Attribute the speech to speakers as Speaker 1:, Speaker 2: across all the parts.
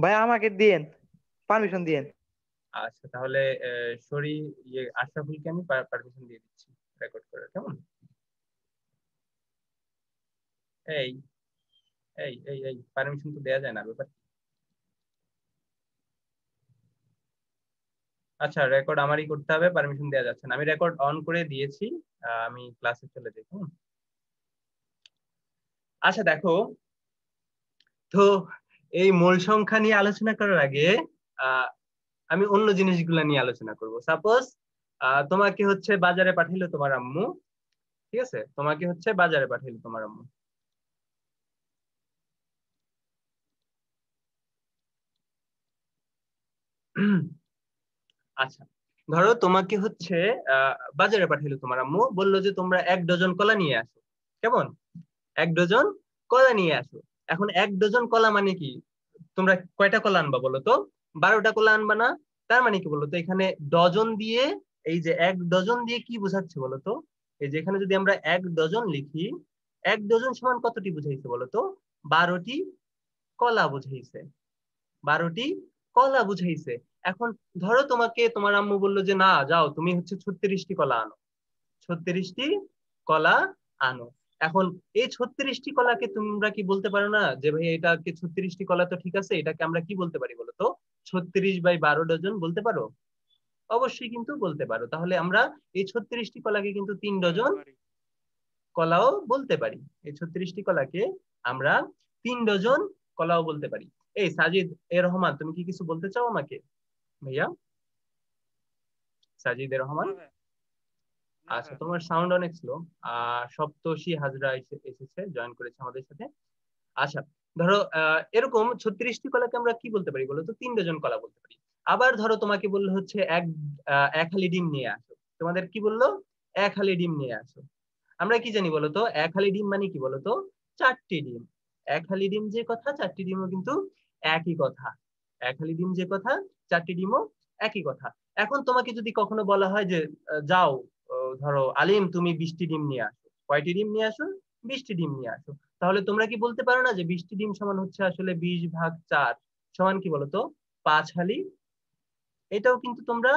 Speaker 1: ভাই আমাকে দিয়েন, পারমিশন দিয়েন।
Speaker 2: আচ্ছা তাহলে সরি, আশরাফুলকে আমি পারমিশন দিয়ে দিচ্ছি রেকর্ড করার, কেমন? এই এই পারমিশন তো দেয়া যায় না ব্যাপার। আচ্ছা রেকর্ড আমারই করতে হবে, পারমিশন দেওয়া যাচ্ছে না। আমি রেকর্ড অন করে দিয়েছি। আমি ক্লাসে চলে যাই। আচ্ছা দেখো, তো এই মূল সংখ্যা নিয়ে আলোচনা করার আগে আহ, আমি অন্য জিনিসগুলো নিয়ে আলোচনা করব। সাপোজ তোমাকে হচ্ছে বাজারে পাঠাইলো তোমার আম্মু, ঠিক আছে? তোমাকে হচ্ছে বাজারে পাঠাইলো তোমার আম্মু। আচ্ছা, ধরো তোমাকে হচ্ছে বাজারে পাঠাইলো তোমার আম্মু, বললো যে তোমরা 1 ডজন কলা নিয়ে আসো। কেমন? 1 ডজন কলা নিয়ে আসো। এখন 1 ডজন কলা মানে কি? তোমরা কয়টা কলা আনবা বলো তো? 12টা কলা আনবা না? তার মানে কি বলতো এখানে ডজন দিয়ে, এই যে 1 ডজন দিয়ে কি বোঝাচ্ছে বলতো? এই যে এখানে যদি আমরা 1 ডজন লিখি, 1 ডজন সমান কতটি বুঝাইছে বলতো? 12টি কলা বুঝাইছে। 12টি কলা বুঝাইছে। এখন ধরো তোমাকে তোমার আম্মু বললো যে না যাও তুমি হচ্ছে 36টি কলা আনো। 36টি কলা আনো। এখন এই 36টি কলাকে তোমরা কি বলতে পারো না যে ভাই এটাকে 36টি কলা তো ঠিক আছে, এটাকে আমরা কি বলতে পারি বলো তো? 36/12 ডজন বলতে পারো? অবশ্যই কিন্তু বলতে পারো। তাহলে আমরা এই 36টি কলাকে কিন্তু 3 ডজন
Speaker 1: পারি।
Speaker 2: কলাও বলতে পারি। এই 36টি কলাকে আমরা 3 ডজন কলাও বলতে পারি। এই সাজিদ রহমান, তুমি কি কিছু বলতে চাও আমাকে? ভাইয়া সাজিদ রহমান।
Speaker 1: না ভাই, না
Speaker 2: আচ্ছা
Speaker 1: ভাই।
Speaker 2: তোমার সাউন্ড অনেক স্লো। সপ্তর্ষি হাজরা এসেছে, জয়েন করেছে আমাদের সাথে। আচ্ছা ধরো এরকম 36টি কলাকে আমরা কি বলতে পারি বলো তো? 3 ডজন কলা বলতে পারি। আবার ধরো তোমাকে বললো হচ্ছে এক হালি ডিম নিয়ে আসো। তোমাদের কি বললো? 1 হালি ডিম নিয়ে আসো। আমরা কি জানি বলতো 1 হালি ডিম মানে কি বলতো? 4টি ডিম। 1 হালি ডিম যে কথা, 4টি ডিমও কিন্তু একই কথা। 1 হালি ডিম যে কথা, 4টি ডিমও একই কথা। এখন তোমাকে যদি কখনো বলা হয় যে যাও, ধরো আলিম তুমি 20টি ডিম নিয়ে আসো। কয়টি ডিম নিয়ে আসো? 20টি ডিম নিয়ে আসো। তাহলে তোমরা কি বলতে পারো না যে 20টি ডিম সমান হচ্ছে আসলে 20/4 সমান কি বলতো? 5 হালি। এটাও কিন্তু তোমরা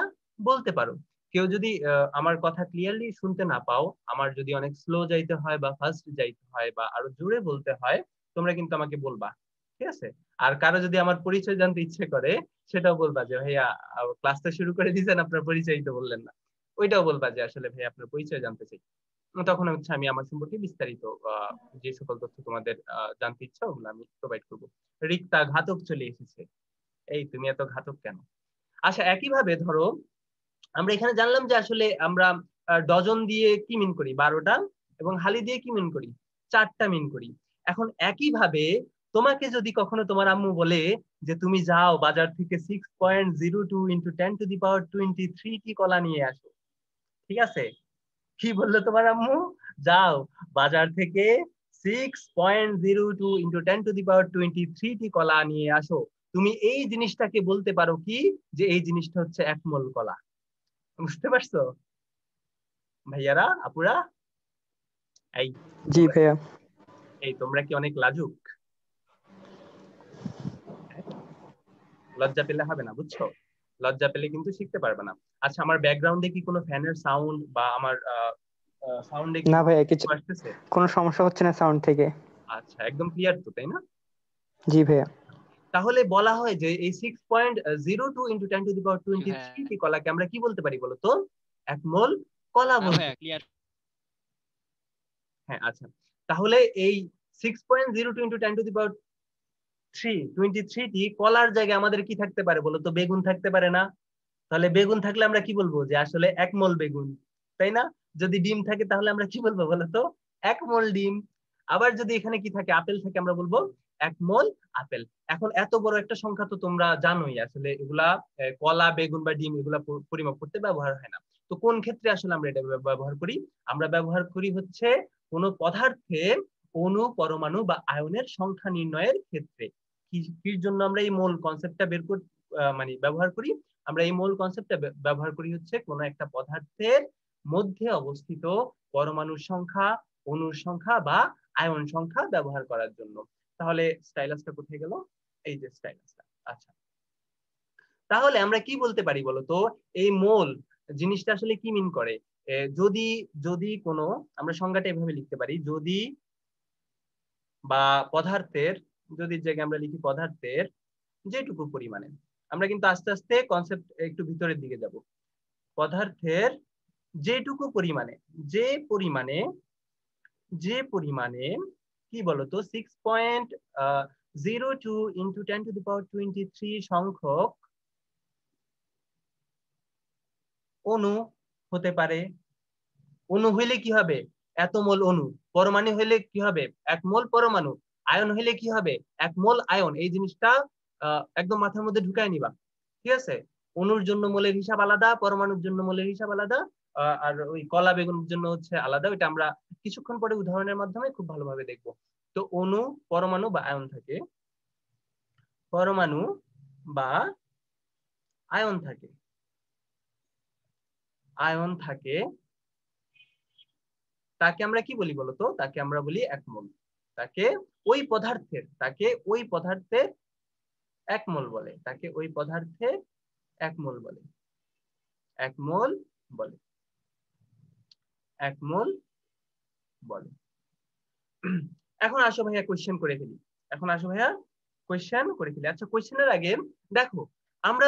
Speaker 2: বলতে পারো। কেউ যদি আমার কথা ক্লিয়ারলি শুনতে না পাও, আমার যদি অনেক স্লো যাইতে হয় বা ফাস্ট যাইতে হয় বা আরো জোরে বলতে হয়, তোমরা কিন্তু আমাকে বলবা, ঠিক আছে? আর কারো যদি আমার পরিচয় জানতে ইচ্ছে করে, সেটাও বলবা যে ভাইয়া ক্লাসটা শুরু করে দিয়েছেন, আপনার পরিচয় তো বললেন না। ওইটাও বলবা যে আসলে ভাই আপনার পরিচয় জানতে চাই। তখন হচ্ছে আমি আমার সম্পর্কে বিস্তারিত যে সকল তথ্য তোমাদের জানতে ইচ্ছা ওগুলো আমি প্রোভাইড করবো। রিক্তা ঘাতক চলে এসেছে। এই তুমি এত ঘাতক কেন? আচ্ছা একইভাবে ধরো আমরা এখানে জানলাম যে আসলে আমরা ডজন দিয়ে কি মিন করি? 12টা। এবং হালি দিয়ে কি মিন করি? 4টা মিন করি। এখন একইভাবে তোমাকে যদি কখনো তোমার আম্মু বলে যে তুমি যাও বাজার থেকে 6.02 × 10⁻23টি কলা নিয়ে আসো, ঠিক আছে? কি বললো তোমার আম্মু? যাও বাজার থেকে 6.02 × 10⁻23টি কলা নিয়ে আসো। তুমি এই জিনিসটাকে বলতে পারো কি যে এই জিনিসটা হচ্ছে 1 মণ কলা। বুঝতে পারছো ভাইয়ারা আপুরা? এই
Speaker 3: জি
Speaker 2: তোমরা,
Speaker 3: ভাইয়া।
Speaker 2: তোমরা কি অনেক লাজুক? হ্যাঁ? লজ্জা পেলে হবে না, বুঝছো? লজ্জা পেলে কিন্তু শিখতে পারবে না। আচ্ছা আমার ব্যাকগ্রাউন্ডে কি কোনো ফ্যানের সাউন্ড বা আমার সাউন্ডে কি
Speaker 3: না
Speaker 2: কোনো
Speaker 3: ভাইয়া, কিছু
Speaker 2: issue আসতেছে?
Speaker 3: কোনো সমস্যা হচ্ছে না সাউন্ড থেকে।
Speaker 2: আচ্ছা একদম ক্লিয়ার তো, তাই না?
Speaker 3: জি ভাইয়া।
Speaker 2: তাহলে বলা হয় যে এই 6.02 × 10⁻23
Speaker 1: হ্যাঁ,
Speaker 2: টি কলাকে আমরা কি বলতে পারি বলতো? 1 মণ কলা
Speaker 1: হ্যাঁ
Speaker 2: বলতে
Speaker 1: ভাইয়া,
Speaker 2: পারি।
Speaker 1: ক্লিয়ার।
Speaker 2: হ্যাঁ আচ্ছা, তাহলে এই 6.02 × 10⁻23টি কলার জায়গায় আমাদের কি থাকতে পারে বলতো? বেগুন থাকতে পারে না? তাহলে বেগুন থাকলে আমরা কি বলবো? যে আসলে 1 মণ বেগুন, তাই না? যদি ডিম থাকে তাহলে আমরা কি বলবো বলতো? 1 মণ ডিম। আবার যদি এখানে কি থাকে, আপেল থাকে, আমরা বলবো 1 মণ আপেল। এখন এত বড় একটা সংখ্যা তো তোমরা জানোই আসলে এগুলা কলা বেগুন বা ডিম এগুলা পরিমাপ করতে ব্যবহার হয় না। তো কোন ক্ষেত্রে আসলে আমরা এটা ব্যবহার করি? আমরা ব্যবহার করি হচ্ছে কোন পদার্থে অণু পরমাণু বা আয়নের সংখ্যা নির্ণয়ের ক্ষেত্রে। কির জন্য আমরা এই মোল কনসেপ্টটা বের করি, মানে ব্যবহার করি? আমরা এই মোল কনসেপ্টটা ব্যবহার করি হচ্ছে কোন একটা পদার্থের মধ্যে অবস্থিত পরমাণুর সংখ্যা, অণুর সংখ্যা বা আয়ন সংখ্যা ব্যবহার করার জন্য। তাহলে স্টাইলাসটা কোথায় গেল? এই যে স্টাইলাসটা। আচ্ছা, তাহলে আমরা কি বলতে পারি বলতো, এই মোল জিনিসটা আসলে কি মিন করে? যদি যদি কোনো, আমরা সংজ্ঞাটা এভাবে লিখতে পারি, যদি বা পদার্থের, যদি জায়গায় আমরা লিখি পদার্থের যেটুকু পরিমাণে, আমরা কিন্তু আস্তে আস্তে কনসেপ্ট একটু ভিতরের দিকে যাব। পদার্থের যেটুকু পরিমাণে, যে পরিমাণে কি বলতো 6.02 into 10⁻23 সংখ্যক অণু হতে পারে। অণু হইলে কি হবে? এত মোল অণু। পরমাণু হইলে কি হবে? 1 মোল পরমাণু। আয়ন হইলে কি হবে? 1 মোল আয়ন। এই জিনিসটা একদম মাথার মধ্যে ঢুকায় নিবা, ঠিক আছে? অণুর জন্য মোলের হিসাব আলাদা, পরমাণুর জন্য মোলের হিসাব আলাদা, আর ওই কলা বেগুনের জন্য হচ্ছে আলাদা। ওইটা আমরা কিছুক্ষণ পরে উদাহরণের মাধ্যমে খুব ভালোভাবে দেখবো। তো অণু, পরমাণু বা আয়ন থাকে, পরমাণু বা আয়ন থাকে, আয়ন থাকে, তাকে আমরা কি বলি বলতো? তাকে আমরা বলি এক মোল। তাকে ওই পদার্থের 1 মোল বলে। তাকে ওই পদার্থের 1 মোল বলে। 1 মোল বলে। 1 মোল বলে। এখন আসো ভাইয়া কোয়েশ্চেন করে ফেলি। আচ্ছা, কোয়েশ্চেনের আগে দেখো, আমরা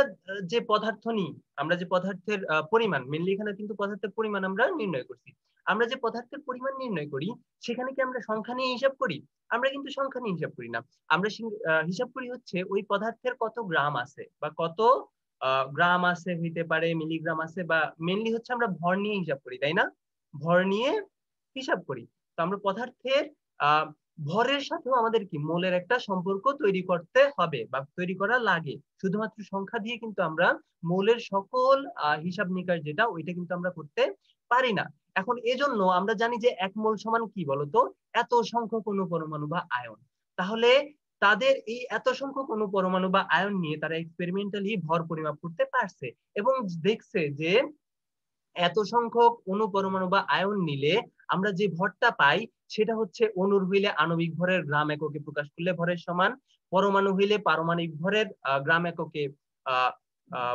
Speaker 2: যে পদার্থ নিই, আমরা যে পদার্থের পরিমাণ, মেনলি এখানে কিন্তু পদার্থের পরিমাণ আমরা নির্ণয় করছি। আমরা যে পদার্থের পরিমাণ নির্ণয় করি, সেখানে কি আমরা সংখ্যা নিয়ে হিসাব করি? আমরা কিন্তু সংখ্যা নিয়ে হিসাব করি না। আমরা হিসাব করি হচ্ছে ওই পদার্থের কত গ্রাম আছে, বা কত গ্রাম আছে, হইতে পারে মিলিগ্রাম আছে, বা মেনলি হচ্ছে আমরা ভর নিয়ে হিসাব করি, তাই না? ভর নিয়ে হিসাব করি। তো আমরা পদার্থের ভরের সাথেও আমাদের কি মোলের একটা সম্পর্ক তৈরি করতে হবে বা তৈরি করা লাগে। শুধুমাত্র সংখ্যা দিয়ে কিন্তু আমরা মৌলের সকল হিসাব নিকাশ যেটা, ওইটা কিন্তু আমরা করতে পারি না। এখন এজন্য আমরা জানি যে 1 মোল সমান কি বলতো? এত সংখ্যক অণু, পরমাণু বা আয়ন। তাহলে তাদের এই এত সংখ্যক অণু, পরমাণু বা আয়ন নিয়ে তারা এক্সপেরিমেন্টালি ভর পরিমাপ করতে পারছে এবং দেখছে যে এত সংখ্যক অণু, পরমাণু বা আয়ন নিলে আমরা যে ভরটা পাই, সেটা হচ্ছে অণুর হইলে আণবিক ভরের গ্রাম এককে প্রকাশ করলে ভরের সমান, পরমাণু হইলে পারমাণবিক ভরের গ্রাম এককে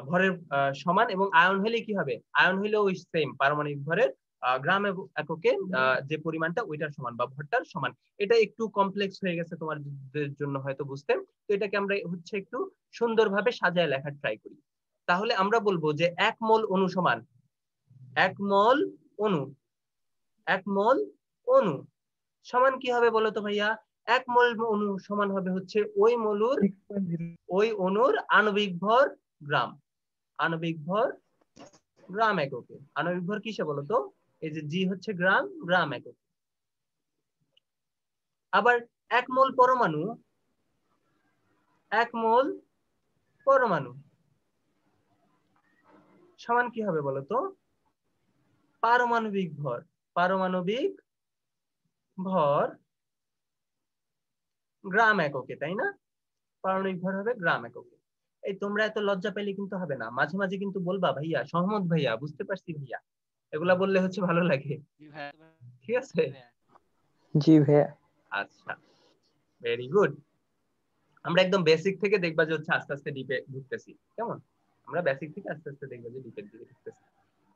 Speaker 2: ভরের সমান, এবং আয়ন হইলে কি হবে? আয়ন হইলে ওই সেম পারমাণবিক ভরের গ্রাম এককে যে পরিমাণটা, ওইটার সমান বা ভরটার সমান। এটা একটু কমপ্লেক্স হয়ে গেছে তোমাদের জন্য হয়তো বুঝতে, তো এটাকে আমরা হচ্ছে একটু সুন্দরভাবে সাজায় লেখার ট্রাই করি। তাহলে আমরা বলবো যে 1 মোল অণু সমান 1 মোল অণু, 1 মোল অণু সমান কি হবে বলতো ভাইয়া? 1 মোল অণু সমান হবে হচ্ছে ওই অণুর আণবিক ভর গ্রাম। আণবিক ভর গ্রাম এককে। আণবিক ভর কিসে বলতো? এই যে জি হচ্ছে গ্রাম, গ্রাম এককে। আবার 1 মোল পরমাণু, 1 মোল পরমাণু সমান কি হবে বলতো? পারমাণবিক ভর। পারমাণবিক ভর গ্রাম এককে, তাই না? পারমাণবিক ভর হবে গ্রাম এককে। এই তোমরা এত লজ্জা পেলে কিন্তু হবে না, মাঝে মাঝে কিন্তু বলবা ভাইয়া, সহমত ভাইয়া, বুঝতে পারছি ভাইয়া, এগুলা বললে হচ্ছে ভালো লাগে, ঠিক আছে?
Speaker 3: জি ভাইয়া।
Speaker 2: আচ্ছা, ভেরি গুড। আমরা একদম বেসিক থেকে দেখবা যে হচ্ছে আস্তে আস্তে ডিপে ঢুকতেছি, কেমন? আমরা বেসিক থেকে আস্তে আস্তে দেখবা যে ডিপের দিকে ঢুকতেছি।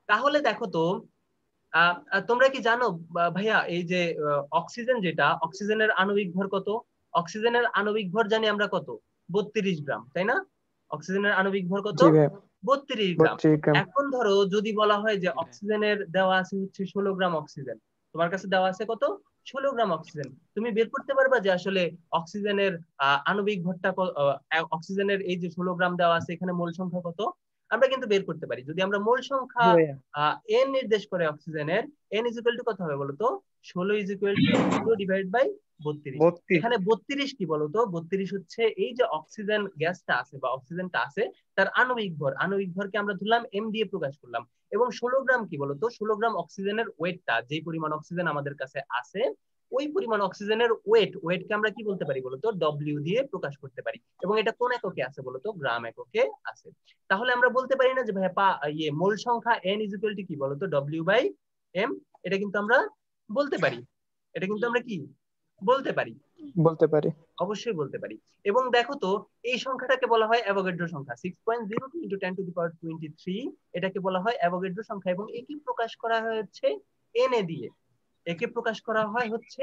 Speaker 2: তাহলে দেখো তো, তোমরা কি জানো ভাইয়া, এই যে অক্সিজেন, যেটা অক্সিজেনের আণবিক ভর কত? অক্সিজেনের আণবিক ভর জানি আমরা কত? 32 গ্রাম, তাই না? অক্সিজেনের আণবিক ভর কত?
Speaker 3: জি ভাইয়া।
Speaker 2: 32 গ্রাম।
Speaker 3: 32 গ্রাম।
Speaker 2: এখন ধরো যদি বলা হয় যে অক্সিজেনের দেওয়া আছে হচ্ছে 16 গ্রাম অক্সিজেন, তোমার কাছে দেওয়া আছে কত? 16 গ্রাম অক্সিজেন। তুমি বের করতে পারবা যে আসলে অক্সিজেনের আণবিক ভরটা, অক্সিজেনের এই যে 16 গ্রাম দেওয়া আছে, এখানে মোল সংখ্যা কত? আমরা কিন্তু বের করতে পারি। যদি আমরা মোল সংখ্যা
Speaker 1: জি ভাইয়া।
Speaker 2: এন নির্দেশ করে অক্সিজেনের, এন ইজ ইকুয়াল টু কত হবে বলতো? 16 is equal to 16 divide by 32।
Speaker 1: 32।
Speaker 2: এখানে 32 কি বলতো? 32 হচ্ছে এই যে অক্সিজেন গ্যাসটা আছে বা অক্সিজেনটা আছে, তার আণবিক ভর। আণবিক ভরকে আমরা ধরলাম এম দিয়ে প্রকাশ করলাম। এবং 16 গ্রাম কি বলতো? 16 গ্রাম অক্সিজেনের ওয়েটটা, যে পরিমাণ অক্সিজেন আমাদের কাছে আছে, ওই পরিমাণ অক্সিজেনের ওয়েটকে আমরা কি বলতে পারি বলতো? ডব্লিউ দিয়ে প্রকাশ করতে পারি। এবং এটা কোন এককে আছে বলতো? গ্রাম এককে আছে। তাহলে আমরা বলতে পারি না যে ভাইয়া মোল সংখ্যা এন ইজ ইকুয়াল টু কি বলতো? W by M. এটা কিন্তু আমরা বলতে পারি। এটা কিন্তু আমরা কি বলতে পারি।
Speaker 3: বলতে পারি।
Speaker 2: অবশ্যই বলতে পারি। এবং দেখো তো এই সংখ্যাটাকে বলা হয় অ্যাভোগাড্রো সংখ্যা 6.02 × 10⁻23। এটাকে বলা হয় অ্যাভোগাড্রো সংখ্যা এবং একে প্রকাশ করা হচ্ছে এনএ দিয়ে। একে প্রকাশ করা হয় হচ্ছে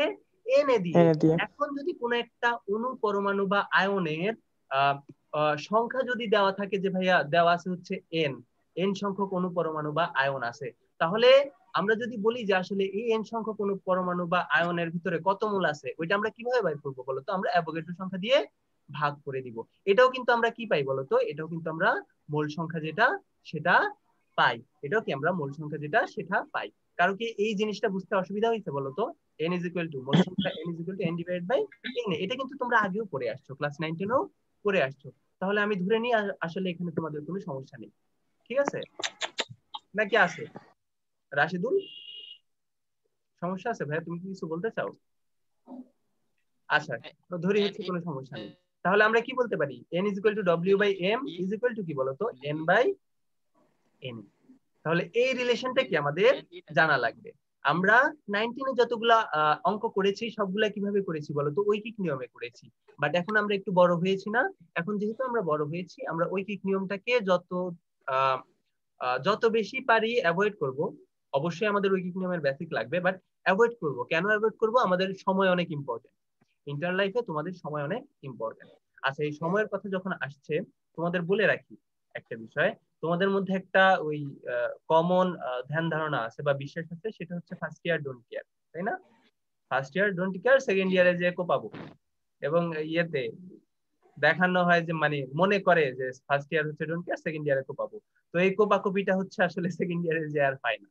Speaker 2: এনএ দিয়ে।
Speaker 3: এনে দিয়ে।
Speaker 2: এখন যদি কোনো একটা অণু পরমাণু বা আয়নের সংখ্যা যদি দেওয়া থাকে যে ভাইয়া দেওয়া আছে হচ্ছে এন সংখ্যক অণু পরমাণু বা আয়ন আছে, তাহলে আমরা যদি বলি যে আসলে এই এন সংখ্যক অণু পরমাণু বা আয়নের ভিতরে কত মোল আছে, ওইটা আমরা কিভাবে বের করবো বলতো? আমরা অ্যাভোগাড্রো সংখ্যা দিয়ে ভাগ করে দিব। এটাও কিন্তু আমরা কি পাই বলতো? এটাও কিন্তু আমরা মোল সংখ্যা যেটা সেটা পাই। এটাও কি আমরা মোল সংখ্যা যেটা সেটা পাই। কারণ কি এই জিনিসটা বুঝতে অসুবিধা হয়েছে বলতো? n is equal to mole সংখ্যা n is equal to n divide by n। এটা কিন্তু তোমরা আগেও পড়ে আসছো, ক্লাস 9-10ও পড়ে আসছো। তাহলে আমি ধরে নিই আসলে এখানে তোমাদের কোনো সমস্যা নেই, ঠিক আছে? নাকি আছে রাশিদুল? সমস্যা আছে ভাই? তুমি কি কিছু বলতে চাও? আচ্ছা, তো ধরি হচ্ছে কোনো সমস্যা নেই। তাহলে আমরা কি বলতে পারি? n is equal to w by m is equal to কি বলতো? n by n। তাহলে এই রিলেশনটা কি আমাদের জানা লাগবে। আমরা 19 এ যতগুলা অঙ্ক করেছি সবগুলা কিভাবে করেছি বলতো? ঐকিক নিয়মে করেছি। বাট এখন আমরা একটু বড় হয়েছি না? এখন যেহেতু আমরা বড় হয়েছি, আমরা ঐকিক নিয়মটাকে যত বেশি পারি অ্যাভয়েড করব। অবশ্যই আমাদের ঐকিক নিয়মের বেসিক লাগবে, বাট অ্যাভয়েড করব। কেন অ্যাভয়েড করব? আমাদের সময় অনেক ইম্পর্টেন্ট। ইন্টার লাইফে তোমাদের সময় অনেক ইম্পর্টেন্ট। আচ্ছা, এই সময়ের কথা যখন আসছে, তোমাদের বলে রাখি একটা বিষয়। তোমাদের মধ্যে একটা ওই কমন ধ্যান ধারণা আছে বা বিশ্বাস আছে, সেটা হচ্ছে ফার্স্ট ইয়ার ডোন্ট কেয়ার, তাই না? First year don't care, second ইয়ারে যে কোপাবো। এবং ইয়েতে দেখানো হয় যে মানে মনে করে যে ফার্স্ট ইয়ার হচ্ছে ডোন্ট কেয়ার, সেকেন্ড ইয়ারে কোপাবো। তো এই কোপাকুপিটা হচ্ছে আসলে সেকেন্ড ইয়ারে যে আর হয় না।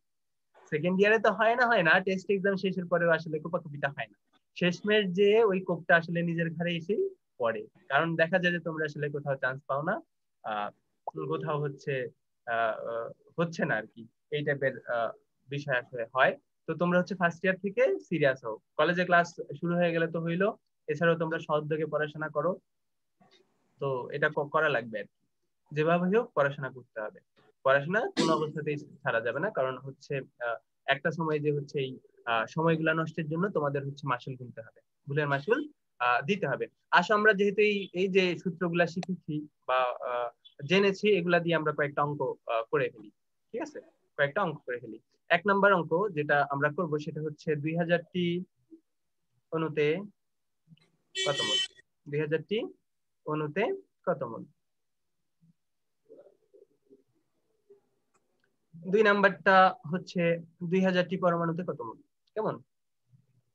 Speaker 2: সেকেন্ড ইয়ারে তো হয় না, টেস্ট এক্সাম শেষের পরেও আসলে কোপাকুপিটা হয় না। শেষমেশ যে ওই কোপটা আসলে নিজের ঘাড়ে এসেই পড়ে। কারণ দেখা যায় যে তোমরা আসলে কোথাও চান্স পাও না, কোথাও হচ্ছে না আর কি, এই টাইপের বিষয় আসলে হয়। তো তোমরা হচ্ছে ফার্স্ট ইয়ার থেকে সিরিয়াস হও। কলেজে ক্লাস শুরু হয়ে গেলে তো হইলো, এছাড়াও তোমরা সদ্যোগে পড়াশোনা করো। তো এটা করা লাগবে আর কি, যেভাবে হোক পড়াশোনা করতে হবে। পড়াশোনা কোনো অবস্থাতেই ছাড়া যাবে না, কারণ হচ্ছে একটা সময় যে হচ্ছে এই সময়গুলা নষ্টের জন্য তোমাদের হচ্ছে মাসুল কিনতে হবে, ভুলের মাসুল দিতে হবে। আসো আমরা যেহেতু এই যে সূত্রগুলা শিখেছি বা জেনেছি, এগুলা দিয়ে আমরা কয়েকটা অঙ্ক করে ফেলি, ঠিক আছে? কয়েকটা অঙ্ক করে ফেলি। 1 নম্বর অঙ্ক যেটা আমরা করব সেটা হচ্ছে 2000টি অণুতে কত মোল? 2000টি অণুতে কত মোল? 2 নাম্বারটা হচ্ছে 2000টি পরমাণুতে কত মোল? কেমন?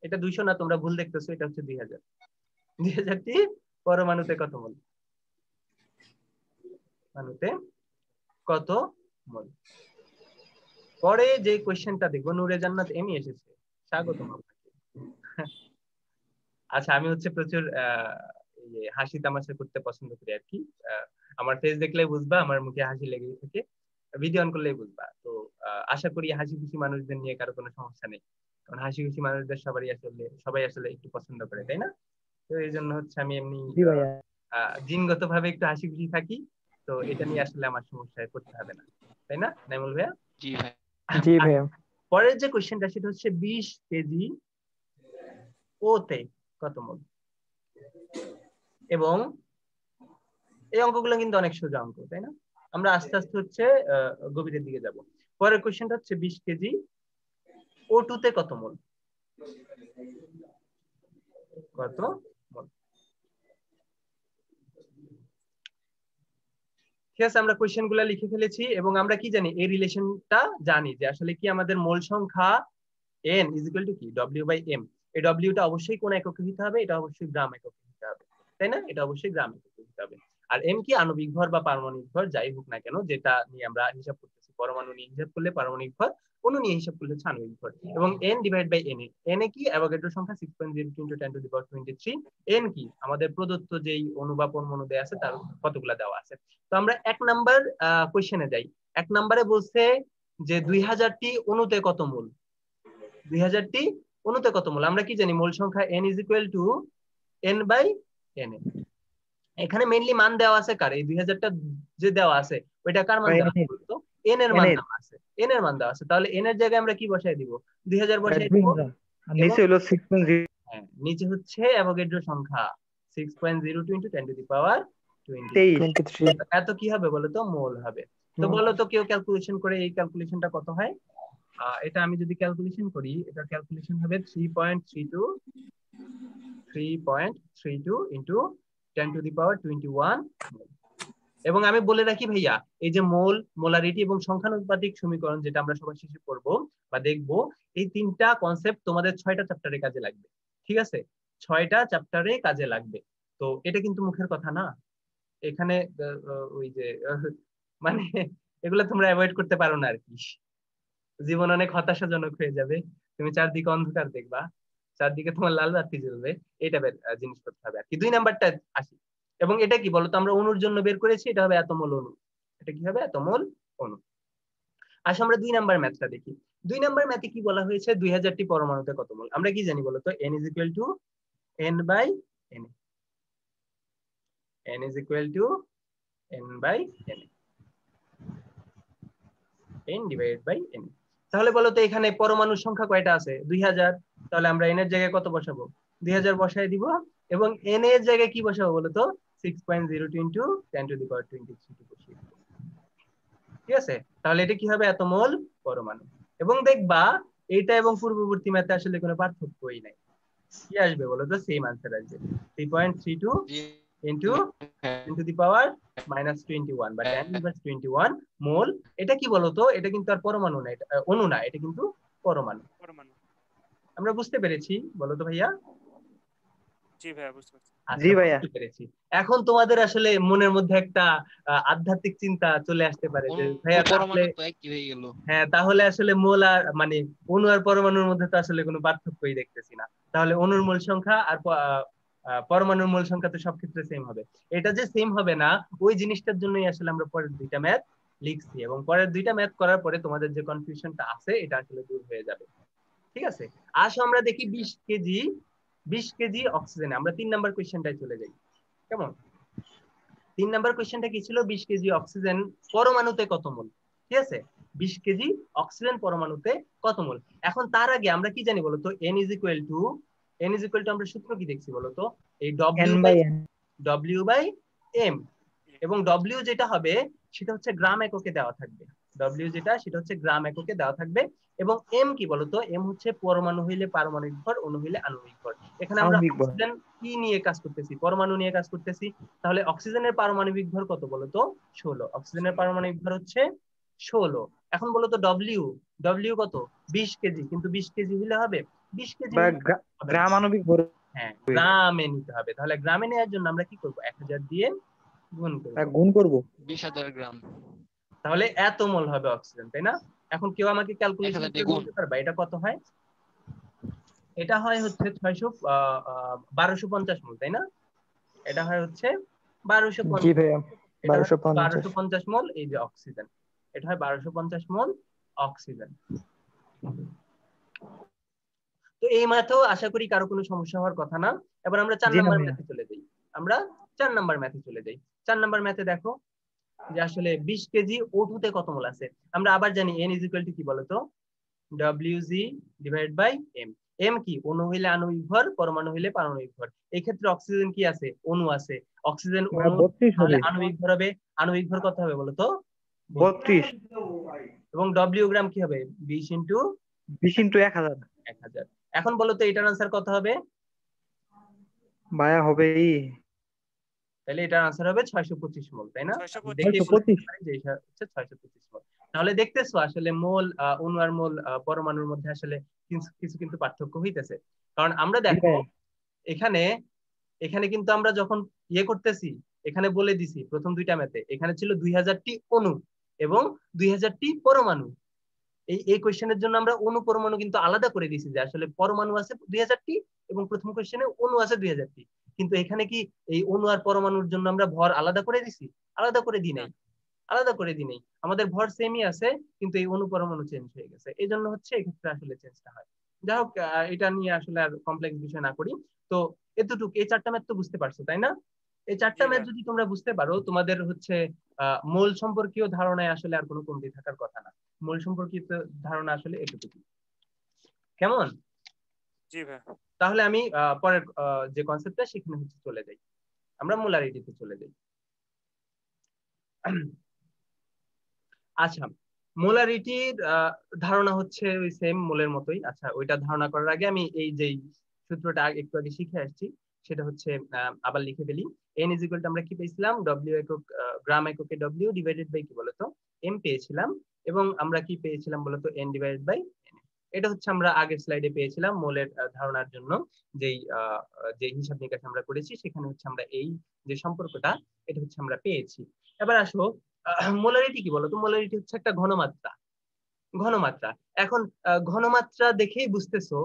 Speaker 2: এটা 200 না, তোমরা ভুল দেখতেছো, এটা হচ্ছে 2000। 2000টি পরমাণুতে কত মোল? পরমাণুতে কত মোল? পরে যে কোশ্চেনটা দেখবো, নূরে জান্নাত এমই এসেছে, স্বাগতম আপনাকে। আচ্ছা, আমি হচ্ছে প্রচুর হাসি তামাশা করতে পছন্দ করি আর কি। আমার ফেস দেখলেই বুঝবা, আমার মুখে হাসি লেগেই থাকে, ভিডিও অন করলেই বুঝবা। তো আশা করি হাসি খুশি মানুষদের নিয়ে কারো কোনো সমস্যা নেই, কারণ হাসি খুশি মানুষদের সবাই আসলে একটু পছন্দ করে, তাই না? তো এই জন্য হচ্ছে আমি এমনি
Speaker 3: জি ভাইয়া।
Speaker 2: জিনগত ভাবে একটু হাসি খুশি থাকি। তো এটা নিয়ে আসলে আমার সমস্যায় পড়তে হবে না, তাই না নাইমুল ভাইয়া?
Speaker 4: জি ভাই।
Speaker 3: জি ভাইয়া।
Speaker 2: পরের যে কোশ্চেনটা সেটা হচ্ছে 20 কেজি ওতে কত মোল? এবং এই অঙ্কগুলো কিন্তু অনেক সোজা অঙ্ক, তাই না? আমরা আস্তে আস্তে হচ্ছে গভীরের দিকে যাব। পরের কোশ্চেনটা হচ্ছে 20 কেজি O2 তে কত মোল? কত মোল? ঠিক আছে, আমরা কোশ্চেন গুলা লিখে ফেলেছি এবং আমরা কি জানি, এই রিলেশনটা জানি যে আসলে কি আমাদের মোল সংখ্যা n ইজ ইকুয়াল টু কি w বাই m। এই w টা অবশ্যই কোন এককে হতে হবে? এটা অবশ্যই গ্রাম এককে হতে হবে, তাই না? এটা অবশ্যই গ্রাম এককে হতে হবে। আর m কি আণবিক ভর বা পারমাণবিক ভর যাই হোক না কেন, যেটা নিয়ে আমরা হিসাব করতেছি, পরমাণু নিয়ে হিসাব করলে পারমাণবিক ভর, অণু নিয়ে হিসাব করলে হচ্ছে আণবিক ভর। এবং n divide by n, n এ কি অ্যাভোগাড্রো সংখ্যা 6.02 × 10⁻23। n কি আমাদের প্রদত্ত যেই অণু বা পরমাণু দেয়া আছে তার কতগুলা দেওয়া আছে। তো আমরা 1 নাম্বার কোশ্চেনে যাই। 1 নম্বরে বলছে যে 2000টি অণুতে কত মোল? 2000টি অণুতে কত মোল? আমরা কি জানি মোল সংখ্যা n is equal to n by n। এখানে মেইনলি মান দেওয়া আছে কার? এই 2000টা যে দেওয়া আছে ওইটা কার মান দেওয়া আছে বলতো? n এর মান দেওয়া আছে, n এর মান দেওয়া আছে। তাহলে n এর জায়গায় আমরা কি বসাই দিব? 2000 বসাই দিব।
Speaker 1: নিচে হলো 6.0।
Speaker 2: হ্যাঁ, নিচে হচ্ছে অ্যাভোগাড্রো সংখ্যা 6.02 × 10⁻20।
Speaker 1: 23।
Speaker 2: এত কি হবে বলো তো? মোল হবে। তো বলো তো কেউ ক্যালকুলেশন করে এই ক্যালকুলেশনটা কত হয়? এটা আমি যদি ক্যালকুলেশন করি, এটা ক্যালকুলেশন হবে 3.32 ইন্টু 10⁻21 এবং আমি বলে রাখি ভাইয়া, এই যে মোল, মোলারিটি এবং সংখ্যানুপাতিক সমীকরণ যেটা আমরা সবার শেষে পড়ব বা দেখব, এই তিনটা কনসেপ্ট তোমাদের 6টা চ্যাপ্টারে কাজে লাগবে। ঠিক আছে, 6টা চ্যাপ্টারে কাজে লাগবে। তো এটা কিন্তু মুখের কথা না, এখানে ওই যে মানে এগুলো তোমরা অ্যাভয়েড করতে পারো না আর কি। জীবন অনেক হতাশাজনক হয়ে যাবে, তুমি চারদিকে অন্ধকার দেখবা, চারদিকে তোমার লাল বাতি জ্বলবে, এই টাইপের জিনিস করতে হবে আর কি। 2 নাম্বারটা আসি, এবং এটা কি বলতো আমরা অণুর জন্য বের করেছি, এটা হবে এতমোল অণু। এটা কি হবে? এতমোল অণু। আসলে আমরা 2 নাম্বার ম্যাথটা দেখি। 2 নাম্বার ম্যাথে কি বলা হয়েছে? 2000টি পরমাণুতে কত মোল। আমরা কি জানি বলতো? n = n/n, n = n/n, n/n। তাহলে বলো তো এখানে পরমাণুর সংখ্যা কয়টা আছে? 2000। তাহলে আমরা n এর জায়গায় কত বসাবো? 2000 বসাই দিব, এবং n এর জায়গায় কি বসাবো বলো তো? 6.02 × 10⁻23 বসিয়ে দিব। ঠিক আছে, তাহলে এটা কি হবে? এত মোল পরমাণু। এবং দেখবা এইটা এবং পূর্ববর্তী ম্যাথে আসলে কোনো পার্থক্যই নাই। কি আসবে বলো তো? সেম আনসার আসবে, 3.32 ইন্টু 10⁻21 বা 10⁻21 মোল। এটা কি বলতো? এটা কিন্তু আর পরমাণু না, এটা অণু না, এটা কিন্তু পরমাণু। আমরা বুঝতে পেরেছি বলো তো ভাইয়া?
Speaker 4: জি ভাইয়া বুঝতে পারছি।
Speaker 1: জি ভাইয়া।
Speaker 2: বুঝতে পেরেছি। এখন তোমাদের আসলে মনের মধ্যে একটা আধ্যাত্মিক চিন্তা চলে আসতে পারে যে ভাইয়া তাহলে হ্যাঁ, তাহলে আসলে মোল আর মানে অণু আর পরমাণুর মধ্যে তো আসলে কোনো পার্থক্যই দেখতেছি না, তাহলে অণুর মোল সংখ্যা আর পরমাণুর মোল সংখ্যা তো সব ক্ষেত্রে সেম হবে। এটা যে সেম হবে না, ওই জিনিসটার জন্যই আসলে আমরা পরের 2টা ম্যাথ লিখছি, এবং পরের 2টা ম্যাথ করার পরে তোমাদের যে কনফিউশনটা আছে এটা আসলে দূর হয়ে যাবে। ঠিক আছে, আসো আমরা দেখি 20 কেজি অক্সিজেন। আমরা 3 নাম্বার কোয়েশ্চেনটায় চলে যাই। কেমন? 3 নাম্বার কোয়েশ্চেনটা কি ছিল? 20 কেজি অক্সিজেন পরমাণুতে কত মোল। ঠিক আছে, 20 কেজি অক্সিজেন পরমাণুতে কত মোল। এখন তার আগে আমরা কি জানি বলতো? n = আমরা সূত্র কি দেখছি বলতো? এই W/m, এবং W যেটা হবে সেটা হচ্ছে গ্রাম এককে দেওয়া থাকবে। W যেটা সেটা হচ্ছে গ্রাম এককে দেওয়া থাকবে। এবং M কি বলতো? M হচ্ছে পরমাণু হইলে পারমাণবিক ভর, অণু হইলে আণবিক ভর। এখানে আমরা
Speaker 1: আণবিক ভর।
Speaker 2: অক্সিজেন কি নিয়ে কাজ করতেছি? পরমাণু নিয়ে কাজ করতেছি। তাহলে অক্সিজেনের পারমাণবিক ভর কত বলতো? 16। অক্সিজেনের পারমাণবিক ভর হচ্ছে 16। এখন বলতো W কত? 20 কেজি। কিন্তু 20 কেজি হলে হবে? 20 কেজি
Speaker 1: বা
Speaker 2: হবে না।
Speaker 1: গ্রাম আণবিক ভর।
Speaker 2: হ্যাঁ, গ্রামে নিতে হবে। তাহলে গ্রামে নেওয়ার জন্য আমরা কি করব? 1000 দিয়ে গুণ করব।
Speaker 1: গুণ করব
Speaker 3: 20,000 গ্রাম।
Speaker 2: তাহলে এত মোল হবে অক্সিজেন, তাই না? এখন কেউ আমাকে ক্যালকুলেশন
Speaker 3: 1000
Speaker 2: করে
Speaker 3: দিয়ে গুণ।
Speaker 2: বলতে পারবে এটা কত হয়? এটা হয় হচ্ছে 1250 মোল, তাই না? এটা হয় হচ্ছে 1250।
Speaker 1: জি ভাইয়া,
Speaker 2: এটা হয়
Speaker 1: 1250।
Speaker 2: 1250 মোল এই যে অক্সিজেন। এটা হয় 1250 মোল অক্সিজেন। তো এই ম্যাথেও আশা করি কারো কোনো সমস্যা হওয়ার কথা না। এবার আমরা 4
Speaker 1: জি না
Speaker 2: নাম্বার
Speaker 1: ভাইয়া।
Speaker 2: ম্যাথে চলে যাই। আমরা 4 নাম্বার ম্যাথে চলে যাই। 4 নাম্বার ম্যাথে দেখো যে আসলে 20 কেজি O2 তে কত মোল আছে। আমরা আবার জানি n = কি বলতো? Wg/m। m কি? অণু হইলে আণবিক ভর, পরমাণু হইলে পারমাণবিক ভর। এই ক্ষেত্রে অক্সিজেন কি আছে? অণু আছে। অক্সিজেন অণু,
Speaker 1: 32
Speaker 2: তাহলে
Speaker 1: হবে।
Speaker 2: আণবিক ভর হবে। আণবিক ভর কত হবে বলতো?
Speaker 1: 32।
Speaker 2: এবং W গ্রাম কি হবে? 20 ×
Speaker 1: 20 × 1000।
Speaker 2: 1000। এখন বলতো এটার আনসার কত হবে?
Speaker 1: ভাইয়া হবে
Speaker 2: তাহলে এটার আনসার হবে 625 মোল, তাই না?
Speaker 4: 625।
Speaker 2: দেখেই বলে
Speaker 1: 625।
Speaker 2: দিতে পারি যে এটা হচ্ছে 625 মোল। তাহলে দেখতেছো আসলে মোল, অণু আর মোল, পরমাণুর মধ্যে আসলে কিছু কিন্তু পার্থক্য হইতেছে। কারণ আমরা
Speaker 1: জি
Speaker 2: দেখো
Speaker 1: ভাইয়া।
Speaker 2: এখানে এখানে কিন্তু আমরা যখন ইয়ে করতেছি, এখানে বলে দিছি প্রথম 2টা ম্যাথে এখানে ছিল 2000টি অণু এবং 2000টি পরমাণু। এই কোশ্চেনের জন্য আমরা অণু পরমাণু কিন্তু আলাদা করে দিয়েছি, যে আসলে পরমাণু আছে 2000টি এবং প্রথম কোশ্চেনে অণু আছে 2000টি। কিন্তু এখানে কি এই অণু আর পরমাণুর জন্য আমরা ভর আলাদা করে দিছি? আলাদা করে দিই নাই, আলাদা করে দিই নাই। আমাদের ভর সেমই আছে, কিন্তু এই অণু পরমাণু চেঞ্জ হয়ে গেছে। এই জন্য হচ্ছে এক্ষেত্রে আসলে চেঞ্জটা হয়। যাই হোক, এটা নিয়ে আসলে আর কমপ্লেক্স বিষয় না করি। তো এতটুকু, এই 4টা ম্যাথ তো বুঝতে পারছো, তাই না? এই 4টা ম্যাথ যদি তোমরা বুঝতে পারো, তোমাদের হচ্ছে মোল সম্পর্কীয় ধারণায় আসলে আর কোনো কমতি থাকার কথা না। মূল সম্পর্কিত ধারণা আসলে এতটুকু। কেমন?
Speaker 4: জি ভাইয়া।
Speaker 2: তাহলে আমি পরের যে কনসেপ্টটা সেখানে হচ্ছে চলে যাই, আমরা মোলারিটিতে চলে যাই। আচ্ছা, মোলারিটির ধারণা হচ্ছে ওই সেম মোলের মতোই। আচ্ছা, ওইটা ধারণা করার আগে আমি এই যে সূত্রটা একটু আগে শিখে আসছি সেটা হচ্ছে আবার লিখে ফেলি। এন ইজ ইকুয়াল টু আমরা কি পেয়েছিলাম, ডব্লিউ একক, গ্রাম এককে ডব্লিউ ডিভাইডেড বাই কি বলতো এম পেয়েছিলাম, এবং আমরা কি পেয়েছিলাম বলতো এন ডিভাইডেড বাই এন। এটা হচ্ছে আমরা আগের স্লাইডে পেয়েছিলাম মোলের ধারণার জন্য যেই যে হিসাব নিকাশ আমরা করেছি, সেখানে হচ্ছে আমরা এই যে সম্পর্কটা এটা হচ্ছে আমরা পেয়েছি। এবার আসো, মোলারিটি কি বলতো, মোলারিটি হচ্ছে একটা ঘনমাত্রা। ঘনমাত্রা এখন ঘনমাত্রা দেখেই বুঝতেছো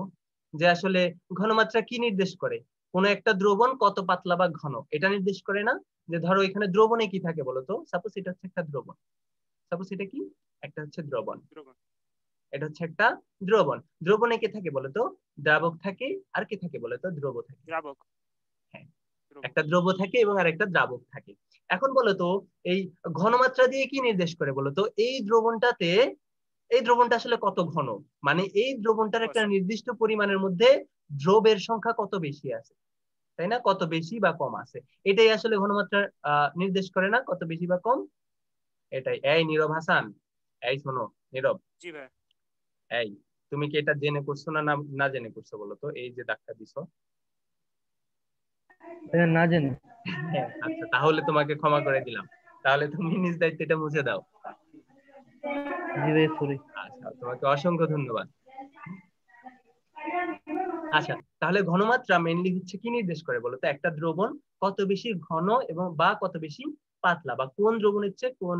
Speaker 2: যে আসলে ঘনমাত্রা কি নির্দেশ করে, কোন একটা দ্রবণ কত পাতলা বা ঘন এটা নির্দেশ করে না। যে ধরো এখানে দ্রবণে কি থাকে বলতো, সাপোজ এটা হচ্ছে একটা দ্রবণ, সাপোজ এটা কি একটা হচ্ছে দ্রবণ,
Speaker 4: দ্রবণ।
Speaker 2: এটা হচ্ছে একটা দ্রবণ। দ্রবণে কে থাকে বলতো, দ্রাবক থাকে, আর কি থাকে বলতো, দ্রব থাকে।
Speaker 4: দ্রাবক।
Speaker 2: হ্যাঁ,
Speaker 4: দ্রবক।
Speaker 2: একটা দ্রব থাকে এবং আরেকটা দ্রাবক থাকে। এখন বলতো এই ঘনমাত্রা দিয়ে কি নির্দেশ করে বলতো, এই দ্রবণটাতে, এই দ্রবণটা আসলে কত ঘন, মানে এই দ্রবণটার একটা
Speaker 4: আচ্ছা।
Speaker 2: নির্দিষ্ট পরিমাণের মধ্যে দ্রবের সংখ্যা কত বেশি আছে, তাই না, কত বেশি বা কম আছে, এটাই আসলে ঘনমাত্রা নির্দেশ করে না, কত বেশি বা কম। এটাই। এই নীরব হাসান, এই শোনো নীরব,
Speaker 4: জি ভাইয়া।
Speaker 2: এই তুমি কি এটা জেনে করছো না না জেনে করছো বলো তো, এই যে দাগটা দিছো?
Speaker 3: ভাইয়া না জানি।
Speaker 2: হ্যাঁ, আচ্ছা, তাহলে তোমাকে ক্ষমা করে দিলাম, তাহলে তুমি নিজ দায়িত্বে এটা মুছে দাও।
Speaker 3: জি ভাইয়া সরি।
Speaker 2: আচ্ছা, তোমাকে অসংখ্য ধন্যবাদ। আচ্ছা, তাহলে ঘনমাত্রা মেইনলি হচ্ছে কি নির্দেশ করে বলতো, একটা দ্রবণ কত বেশি ঘন এবং বা কত বেশি পাতলা, বা কোন দ্রবণের চেয়ে কোন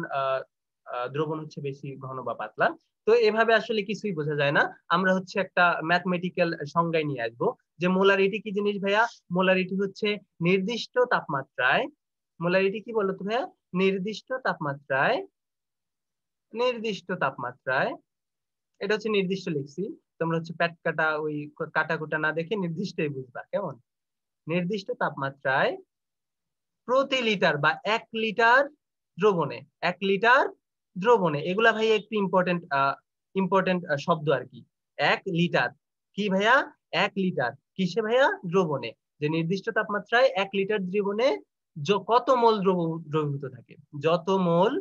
Speaker 2: দ্রবণ হচ্ছে বেশি ঘন বা পাতলা। তো এভাবে আসলে কিছুই বোঝা যায় না, আমরা হচ্ছে একটা ম্যাথমেটিক্যাল সংজ্ঞায় নিয়ে আসবো যে মোলারিটি কি জিনিস ভাইয়া। মোলারিটি হচ্ছে নির্দিষ্ট তাপমাত্রায়, মোলারিটি কি বলতো ভাইয়া, নির্দিষ্ট তাপমাত্রায়, নির্দিষ্ট তাপমাত্রায়, এটা হচ্ছে নির্দিষ্ট লিখছি, তোমরা হচ্ছে প্যাট কাটা ওই কাটা কুটা না দেখে নির্দিষ্টই বুঝবা, কেমন, নির্দিষ্ট তাপমাত্রায় প্রতি লিটার বা 1 লিটার দ্রবণে, 1 লিটার দ্রবণে, এগুলা ভাই একটু ইম্পর্টেন্ট ইম্পর্টেন্ট শব্দ আর কি। 1 লিটার কি ভাইয়া, 1 লিটার কিসে ভাইয়া, দ্রবণে, যে নির্দিষ্ট তাপমাত্রায় 1 লিটার দ্রবণে কত মোল দ্রবীভূত থাকে, যত মোল,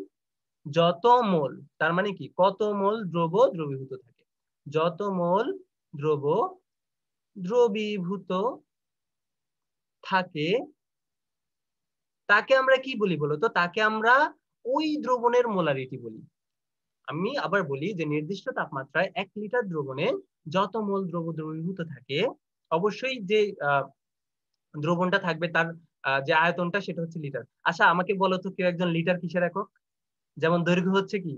Speaker 2: যত মোল, তার মানে কি কত মোল দ্রবীভূত থাকে, যত মোল দ্রবীভূত থাকে তাকে আমরা কি বলি বলতো, তাকে আমরা ওই দ্রবণের মোলারিটি বলি। আমি আবার বলি যে নির্দিষ্ট তাপমাত্রায় 1 লিটার দ্রবণে যত মোল দ্রবীভূত থাকে, অবশ্যই যে দ্রবণটা থাকবে তার যে আয়তনটা সেটা হচ্ছে লিটার। আচ্ছা, আমাকে বলো তো কেউ একজন লিটার কিসের একক, যেমন দৈর্ঘ্য হচ্ছে কি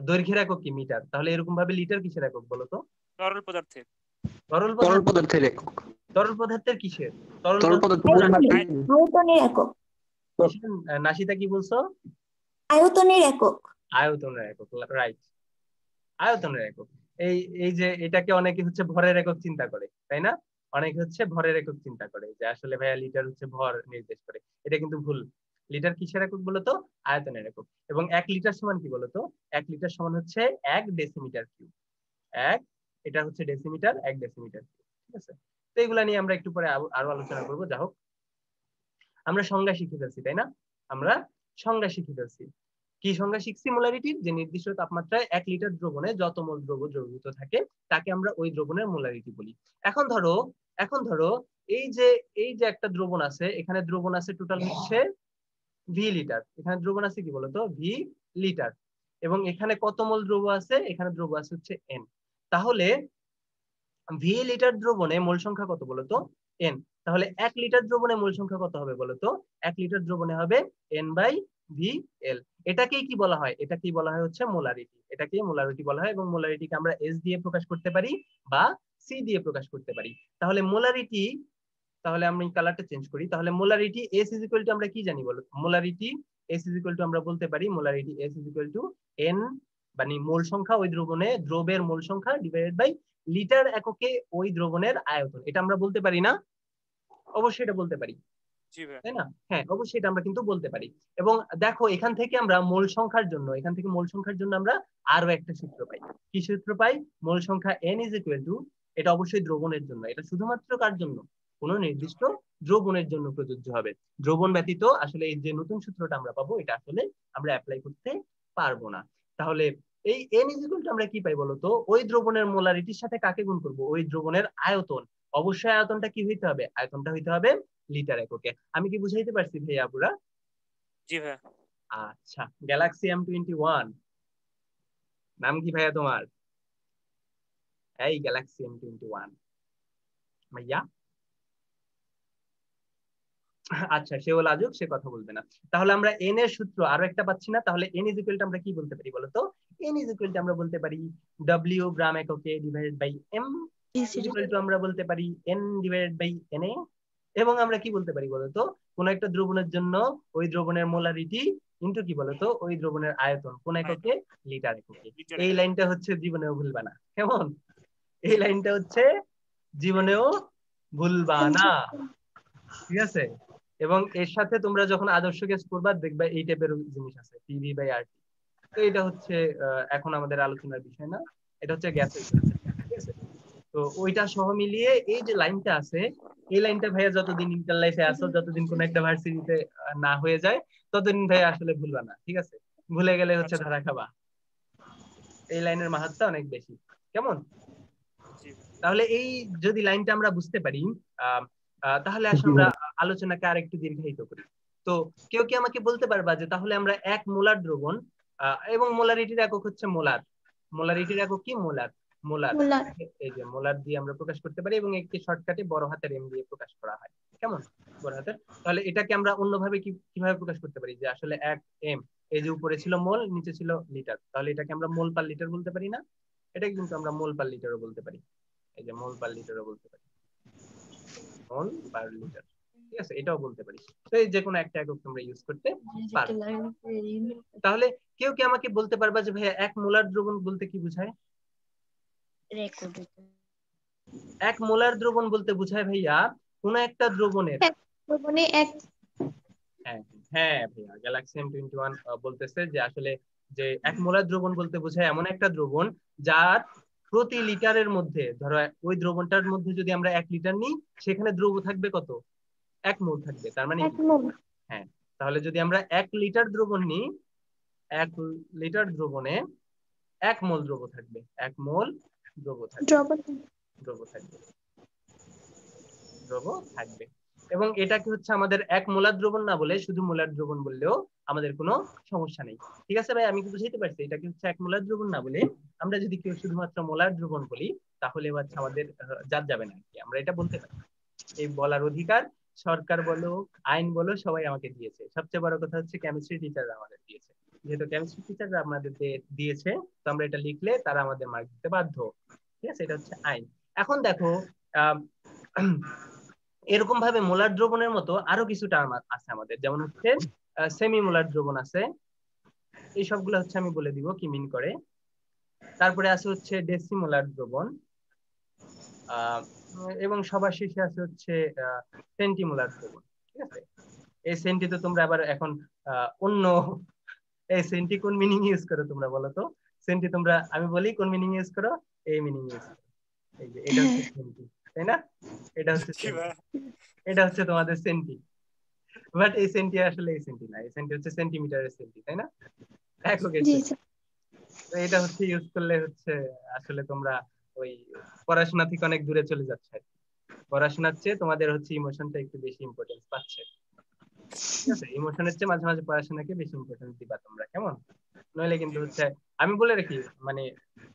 Speaker 2: দৈর্ঘ্যের একক কি মিটার, তাহলে এরকম ভাবে লিটার কিসের একক বলো তো,
Speaker 4: তরল পদার্থের।
Speaker 2: তরল
Speaker 3: তরল
Speaker 2: পদার্থ,
Speaker 3: পদার্থের একক।
Speaker 2: তরল পদার্থের কিসের, তরল
Speaker 3: তরল
Speaker 2: পদার্থ
Speaker 3: পদার্থ
Speaker 5: আয়তনের একক।
Speaker 2: কিসের? নাসিতা কি বলছো?
Speaker 5: আয়তনের একক।
Speaker 2: আয়তনের একক, রাইট, আয়তনের একক। এই এই যে এটাকে অনেকে হচ্ছে ভরের একক চিন্তা করে, তাই না, অনেকে হচ্ছে ভরের একক চিন্তা করে যে আসলে ভাইয়া লিটার হচ্ছে ভর নির্দেশ করে, এটা কিন্তু ভুল। লিটার কিসের একক বলতো, আয়তনের একক। এবং 1 লিটার সমান কি বলতো, 1 লিটার সমান হচ্ছে 1 ডেসিমিটার কিউব, এক, এটা হচ্ছে ডেসিমিটার, 1 ডেসিমিটার কিউব, ঠিক আছে। তো এগুলা নিয়ে আমরা একটু পরে আরো আলোচনা করবো। যা হোক, আমরা সংজ্ঞা শিখে ফেলছি, তাই না, আমরা সংজ্ঞা শিখে ফেলছি। কি সংজ্ঞা শিখছি মোলারিটির, যে নির্দিষ্ট তাপমাত্রায় 1 লিটার দ্রবণে যত মোল দ্রবীভূত থাকে তাকে আমরা ওই দ্রবণের মোলারিটি বলি। এখন ধরো, এখন ধরো এই যে একটা দ্রবণ আছে, এখানে দ্রবণ আছে টোটাল হচ্ছে ভি লিটার, এখানে দ্রবণ আছে কি বলতো, ভি লিটার, এবং এখানে কত মোল দ্রব আছে, এখানে দ্রব আছে হচ্ছে এন। তাহলে ভি লিটার দ্রবণে মোল সংখ্যা কত বলতো, এন। তাহলে 1 লিটার দ্রবণে মোল সংখ্যা কত হবে বলতো, 1 লিটার দ্রবণে হবে এন বাই ভি এল। এটাকেই কি বলা হয়, এটাকেই বলা হয় হচ্ছে মোলারিটি, এটাকে মোলারিটি বলা হয়। এবং মোলারিটিকে আমরা এস দিয়ে প্রকাশ করতে পারি বা সি দিয়ে প্রকাশ করতে পারি। তাহলে মোলারিটি, তাহলে আমি কালারটা চেঞ্জ করি, তাহলে molarity S is equal two আমরা কি জানি বলো, molarity S is equal two আমরা বলতে পারি molarity S is equal two N, মানে মোল সংখ্যা ওই দ্রবণে, দ্রবের মোল সংখ্যা ডিভাইডেড বাই লিটার এককে ওই দ্রবণের আয়তন। এটা আমরা বলতে পারি না, অবশ্যই এটা বলতে পারি,
Speaker 4: জি ভাইয়া।
Speaker 2: তাই না, হ্যাঁ অবশ্যই এটা আমরা কিন্তু বলতে পারি। এবং দেখো এখান থেকে আমরা মোল সংখ্যার জন্য, এখান থেকে মোল সংখ্যার জন্য আমরা আরো একটা সূত্র পাই। কি সূত্র পাই, মোল সংখ্যা n ইজ ইকুয়াল টু এটা অবশ্যই দ্রবণের জন্য। এটা শুধুমাত্র কার জন্য? কোনো নির্দিষ্ট দ্রবণের জন্য প্রযোজ্য হবে। দ্রবণ ব্যতীত আসলে এই যে নতুন সূত্রটা আমরা পাবো এটা আসলে আমরা অ্যাপ্লাই করতে পারবো না। তাহলে এই n = আমরা কি পাই বলতো? ওই দ্রবণের মোলারিটির সাথে কাকে গুণ করব? ওই দ্রবণের আয়তন। অবশ্যই আয়তনটা কি হইতে হবে? আয়তনটা হইতে হবে লিটার এককে। আমি কি বুঝাইতে পারছি ভাইয়া পুরা?
Speaker 4: জি ভাইয়া।
Speaker 2: আচ্ছা, গ্যালাক্সি M21 নাম কি ভাইয়া তোমার? এই গ্যালাক্সি M21 ভাইয়া। আচ্ছা, সেও লাজুক, সে কথা বলবে না। তাহলে আমরা n এর সূত্র আরো একটা পাচ্ছি না। তাহলে n = আমরা কি বলতে পারি বলতো? n = আমরা বলতে পারি w গ্রাম এককে ডিভাইডেড বাই m আমরা বলতে পারি n ডিভাইডেড বাই na। এবং আমরা কি বলতে পারি বলতো? কোন একটা দ্রবণের জন্য ওই দ্রবণের মোলারিটি ইনটু কি বলতো? ওই দ্রবণের আয়তন কোন এককে? লিটার এককে। এই লাইনটা হচ্ছে জীবনেও ভুলবা না, কেমন? এই লাইনটা হচ্ছে জীবনেও ভুলবা না, ঠিক আছে? এবং এর সাথে তোমরা যখন আদর্শ গ্যাস করবা দেখবা এই টাইপের জিনিস আছে, পিভি বাই আরটি। তো এটা হচ্ছে এখন আমাদের আলোচনার বিষয় না, এটা হচ্ছে গ্যাসের জন্য, ঠিক আছে? তো ওইটা সহ মিলিয়ে এই যে লাইনটা আছে, এই লাইনটা ভাইয়া যতদিন ইন্টার লাইফে আসো, যতদিন কোন একটা ভার্সিটিতে না হয়ে যায়, ততদিন ভাইয়া আসলে ভুলবা না, ঠিক আছে? ভুলে গেলে হচ্ছে ধরা খাবা। এই লাইনের মাহাত্ম্য অনেক বেশি, কেমন? তাহলে এই যদি লাইনটা আমরা বুঝতে পারি, তাহলে আসলে আমরা আলোচনাকে আরেকটু দীর্ঘায়িত করি। তো কেউ কি আমাকে বলতে পারবা যে তাহলে আমরা এক মোলার দ্রবণ, এবং মোলারিটির একক হচ্ছে মোলার, মোলারিটির একক কি? মোলার। মোলার, এই যে মোলার দিয়ে আমরা প্রকাশ করতে পারি এবং একটি শর্টকাটে বড় হাতের এম দিয়ে প্রকাশ করা হয়, কেমন? বড় হাতের। তাহলে এটাকে আমরা অন্যভাবে কিভাবে প্রকাশ করতে পারি? যে আসলে 1 m, এই যে উপরে ছিল মোল, নিচে ছিল লিটার, তাহলে এটাকে আমরা মোল পার লিটার বলতে পারি না? এটাকে কিন্তু আমরা মোল পার লিটারও বলতে পারি, এই যে মোল পার লিটারও বলতে পারি, মোল পার লিটার, ঠিক আছে? এটাও বলতে পারি। তো এই যে কোনো একটা একক তোমরা ইউজ করতে পারো। তাহলে কেউ কি আমাকে বলতে পারবা যে ভাইয়া 1 মোলার দ্রবণ বলতে কি বোঝায়? 1 মোলার দ্রবণ বলতে বোঝায় ভাইয়া কোন একটা দ্রবণের, হ্যাঁ হ্যাঁ ভাইয়া, গ্যালাক্সি M21 বলতেছে যে আসলে যে 1 মোলার দ্রবণ বলতে বোঝায় এমন একটা দ্রবণ যার প্রতি লিটারের মধ্যে, ধরো ওই দ্রবণটার মধ্যে যদি আমরা 1 লিটার নিই, সেখানে দ্রব্য থাকবে কত? 1 মোল থাকবে। তার মানে হ্যাঁ, তাহলে যদি আমরা 1 লিটার দ্রবণ নিই, 1 লিটার দ্রবণে 1 মোল দ্রব্য থাকবে, 1 মোল দ্রব্য থাকবে। এবং এটাকে হচ্ছে আমাদের 1 মোলার দ্রবণ না বলে শুধু মোলার দ্রবণ বললেও আমাদের কোনো সমস্যা নেই, ঠিক আছে ভাই? আমি কি বুঝাইতে পারছি? এটাকে হচ্ছে 1 মোলার দ্রবণ না বলে আমরা যদি কেউ শুধুমাত্র মোলার দ্রবণ বলি, তাহলে হচ্ছে আমাদের জাত যাবে না, আমরা এটা বলতে পারি। এই বলার অধিকার সরকার বলো, আইন বলো, সবাই আমাকে দিয়েছে। সবচেয়ে বড় কথা হচ্ছে কেমিস্ট্রি টিচাররা আমাদের দিয়েছে। যেহেতু কেমিস্ট্রি টিচাররা আমাদের দিয়েছে, তো আমরা এটা লিখলে তারা আমাদের মার্ক দিতে বাধ্য, ঠিক আছে? এটা হচ্ছে আইন। এখন দেখো, এরকম ভাবে মোলার দ্রবণের মতো আরো কিছু টার্ম আছে আমাদের, যেমন হচ্ছে সেমি মোলার দ্রবণ আছে। এই সবগুলো হচ্ছে আমি বলে দিব কি মিন করে। তারপরে আছে হচ্ছে ডেসিমোলার দ্রবণ, এবং সবার শেষে আছে হচ্ছে সেন্টিমোলার দ্রবণ, ঠিক আছে? এই সেন্টি তো তোমরা আবার এখন অন্য, এই সেন্টি কোন মিনিং ইউজ করো তোমরা বলো তো? সেন্টি তোমরা, আমি বলি কোন মিনিং ইউজ করো, এই মিনিং ইউজ করো। এই যে এটা হচ্ছে সেন্টি, তাই না? এটা হচ্ছে তোমাদের সেন্টি। বাট এই সেন্টি আসলে এই সেন্টি না, এই সেন্টি হচ্ছে সেন্টিমিটারের সেন্টি, তাই না? এককের সেন্টি। তো এটা হচ্ছে ইউজ করলে হচ্ছে আসলে তোমরা ওই পড়াশোনা থেকে অনেক দূরে চলে যাচ্ছে। পড়াশোনার চেয়ে তোমাদের হচ্ছে ইমোশনটা একটু বেশি ইম্পর্টেন্স পাচ্ছে, ঠিক আছে? ইমোশনের চেয়ে মাঝে মাঝে পড়াশোনাকে বেশি ইম্পর্টেন্স দিবা তোমরা, কেমন? নইলে কিন্তু হচ্ছে, আমি বলে রাখি, মানে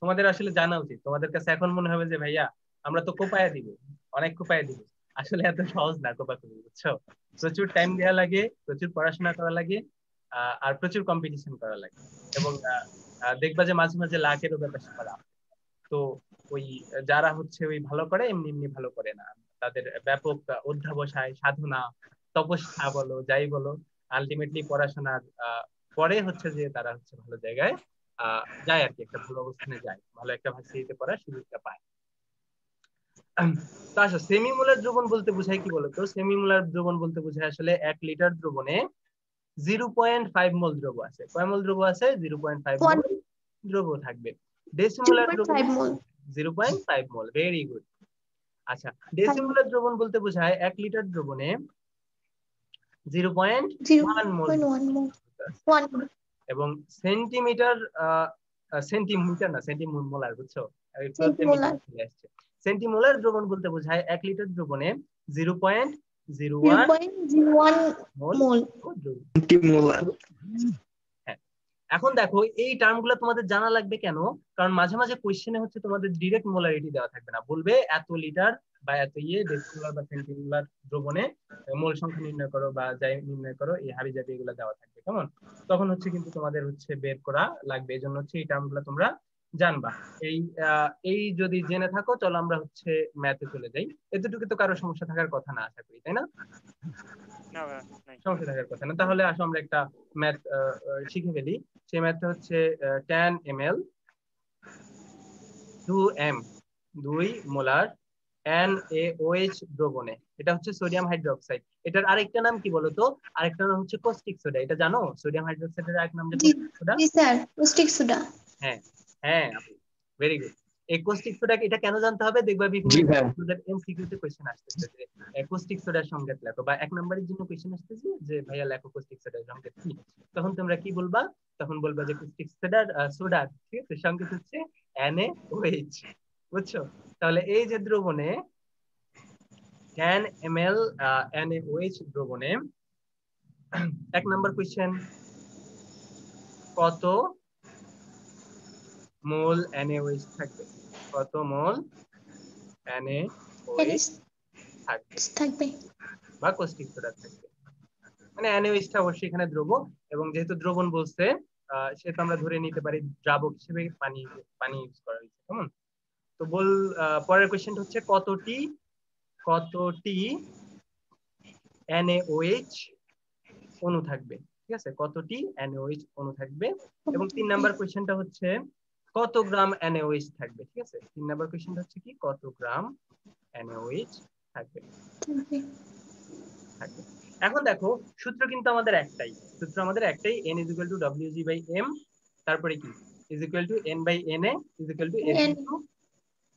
Speaker 2: তোমাদের আসলে জানা উচিত। তোমাদের কাছে এখন মনে হবে যে ভাইয়া আমরা তো কোপায়া দিব, অনেক কোপায়া দিব, আসলে এত সহজ না কোপাকুপি, বুঝছো? প্রচুর টাইম দেওয়া লাগে, প্রচুর পড়াশোনা করা লাগে, আর প্রচুর কম্পিটিশন করা লাগে, এবং দেখবা যে মাঝে মাঝে লাখেরও ব্যাপার করা। তো ওই যারা হচ্ছে ওই ভালো করে এমনি এমনি ভালো করে না, তাদের ব্যাপক অধ্যাবসায়, সাধনা, তপস্যা বলো, যাই বলো, আলটিমেটলি পড়াশোনা পরে হচ্ছে যে তারা হচ্ছে ভালো জায়গায় যায় আর কি, একটা ভালো অবস্থানে যায়, ভালো একটা ভার্সিটিতে পড়ার সুযোগটা পায়। তো আসলে সেমিমোলার দ্রবণ বলতে বোঝায় কি বলতো? সেমিমোলার দ্রবণ বলতে বোঝায় আসলে 1 লিটার দ্রবণে 0.5 মোল দ্রব্য আছে। কয় মোল দ্রব্য আছে? 0.5 মোল দ্রব্য থাকবে। ডেসিমোলার দ্রবণ, 0.5 মোল। Very good. আচ্ছা, ডেসিমোলার দ্রবণ বলতে বোঝায় 1 লিটার দ্রবণে 0.1 মোল
Speaker 5: 0.1 mole. 1 mole.
Speaker 2: এবং সেন্টিমিটার সেন্টিমিটার না সেন্টিমোলার, বুঝছো? একটু
Speaker 5: Centimolar.
Speaker 2: চলে আসছে। সেন্টিমোলার দ্রবণ বলতে বোঝায় 1 লিটার দ্রবণে 0.01
Speaker 5: 0.01
Speaker 2: মোল
Speaker 5: mole.
Speaker 1: সেন্টিমোলার।
Speaker 2: হ্যাঁ, এখন দেখো এই টার্মগুলো তোমাদের জানা লাগবে কেন? কারণ মাঝে মাঝে কোশ্চেনে হচ্ছে তোমাদের ডিরেক্ট মোলারিটি দেওয়া থাকবে না, বলবে এত লিটার বা এত ডেসিমোলার বা সেন্টিমোলার দ্রবণে মোল সংখ্যা নির্ণয় করো বা যাই নির্ণয় করো, এই হাবি জাবি এগুলো দেওয়া থাকবে। কেমন? তখন হচ্ছে কিন্তু তোমাদের হচ্ছে বের করা লাগবে। এই জন্য হচ্ছে এই টার্মগুলো তোমরা জানবা। এই যদি জেনে থাকো, চলো আমরা হচ্ছে ম্যাথে চলে যাই। এতটুকু তো কারো সমস্যা থাকার কথা না, আশা করি, তাই না?
Speaker 4: না ভাইয়া, নাই।
Speaker 2: সমস্যা থাকার কথা না। তাহলে আসো আমরা একটা ম্যাথ শিখে ফেলি। সেই ম্যাথটা হচ্ছে 10 ml 2m 2 মোলার NaOH দ্রবণে, এটা হচ্ছে সোডিয়াম হাইড্রোক্সাইড। এটার আরেকটা নাম কি বলতো? আরেকটা নাম হচ্ছে কোস্টিক সোডা। এটা জানো? সোডিয়াম হাইড্রোক্সাইডের আরেক নাম যে
Speaker 5: জি
Speaker 2: কোস্টিক সোডা।
Speaker 5: জি স্যার, caustic soda.
Speaker 2: হ্যাঁ হ্যাঁ, ভেরি গুড। এই কোস্টিক সোডাকে এটা কেন জানতে হবে? দেখবা বিভিন্ন
Speaker 1: জি ভাই।
Speaker 2: এমসিকিউতে কোশ্চেন আসতেছে যে কোস্টিক সোডার সংকেত লেখো, বা 1 নম্বরের জন্য কোশ্চেন আসতেছে যে ভাইয়া লেখো কোস্টিক সোডার সংকেত কি। তখন তোমরা কি বলবা? তখন বলবা যে কোস্টিক সোডার ঠিক আছে সংকেত হচ্ছে NaOH, বুঝছো? তাহলে এই যে দ্রবণে 10 ml NaOH দ্রবণে 1 নম্বর কোশ্চেন, কত মোল NaOH থাকবে? কত মোল NaOH থাকবে
Speaker 5: থাকবে।
Speaker 2: বা কোস্টিক সোডা থাকবে? মানে NaOH টা অবশ্যই এখানে দ্রব, এবং যেহেতু দ্রবণ বলছে সেটা আমরা ধরে নিতে পারি দ্রাবক হিসেবে পানি পানি ইউজ করা হয়েছে। কেমন? তো পরের কোশ্চেনটা হচ্ছে কতটি NaOH অণু থাকবে? ঠিক আছে, কতটি NaOH অণু থাকবে? এবং 3 নাম্বার কোশ্চেনটা হচ্ছে কত গ্রাম NaOH থাকবে? ঠিক আছে, 3 নাম্বার কোশ্চেনটা হচ্ছে কি, কত গ্রাম NaOH থাকবে? এখন দেখো সূত্র কিন্তু আমাদের একটাই, n = Wg/m, তারপরে কি n/Na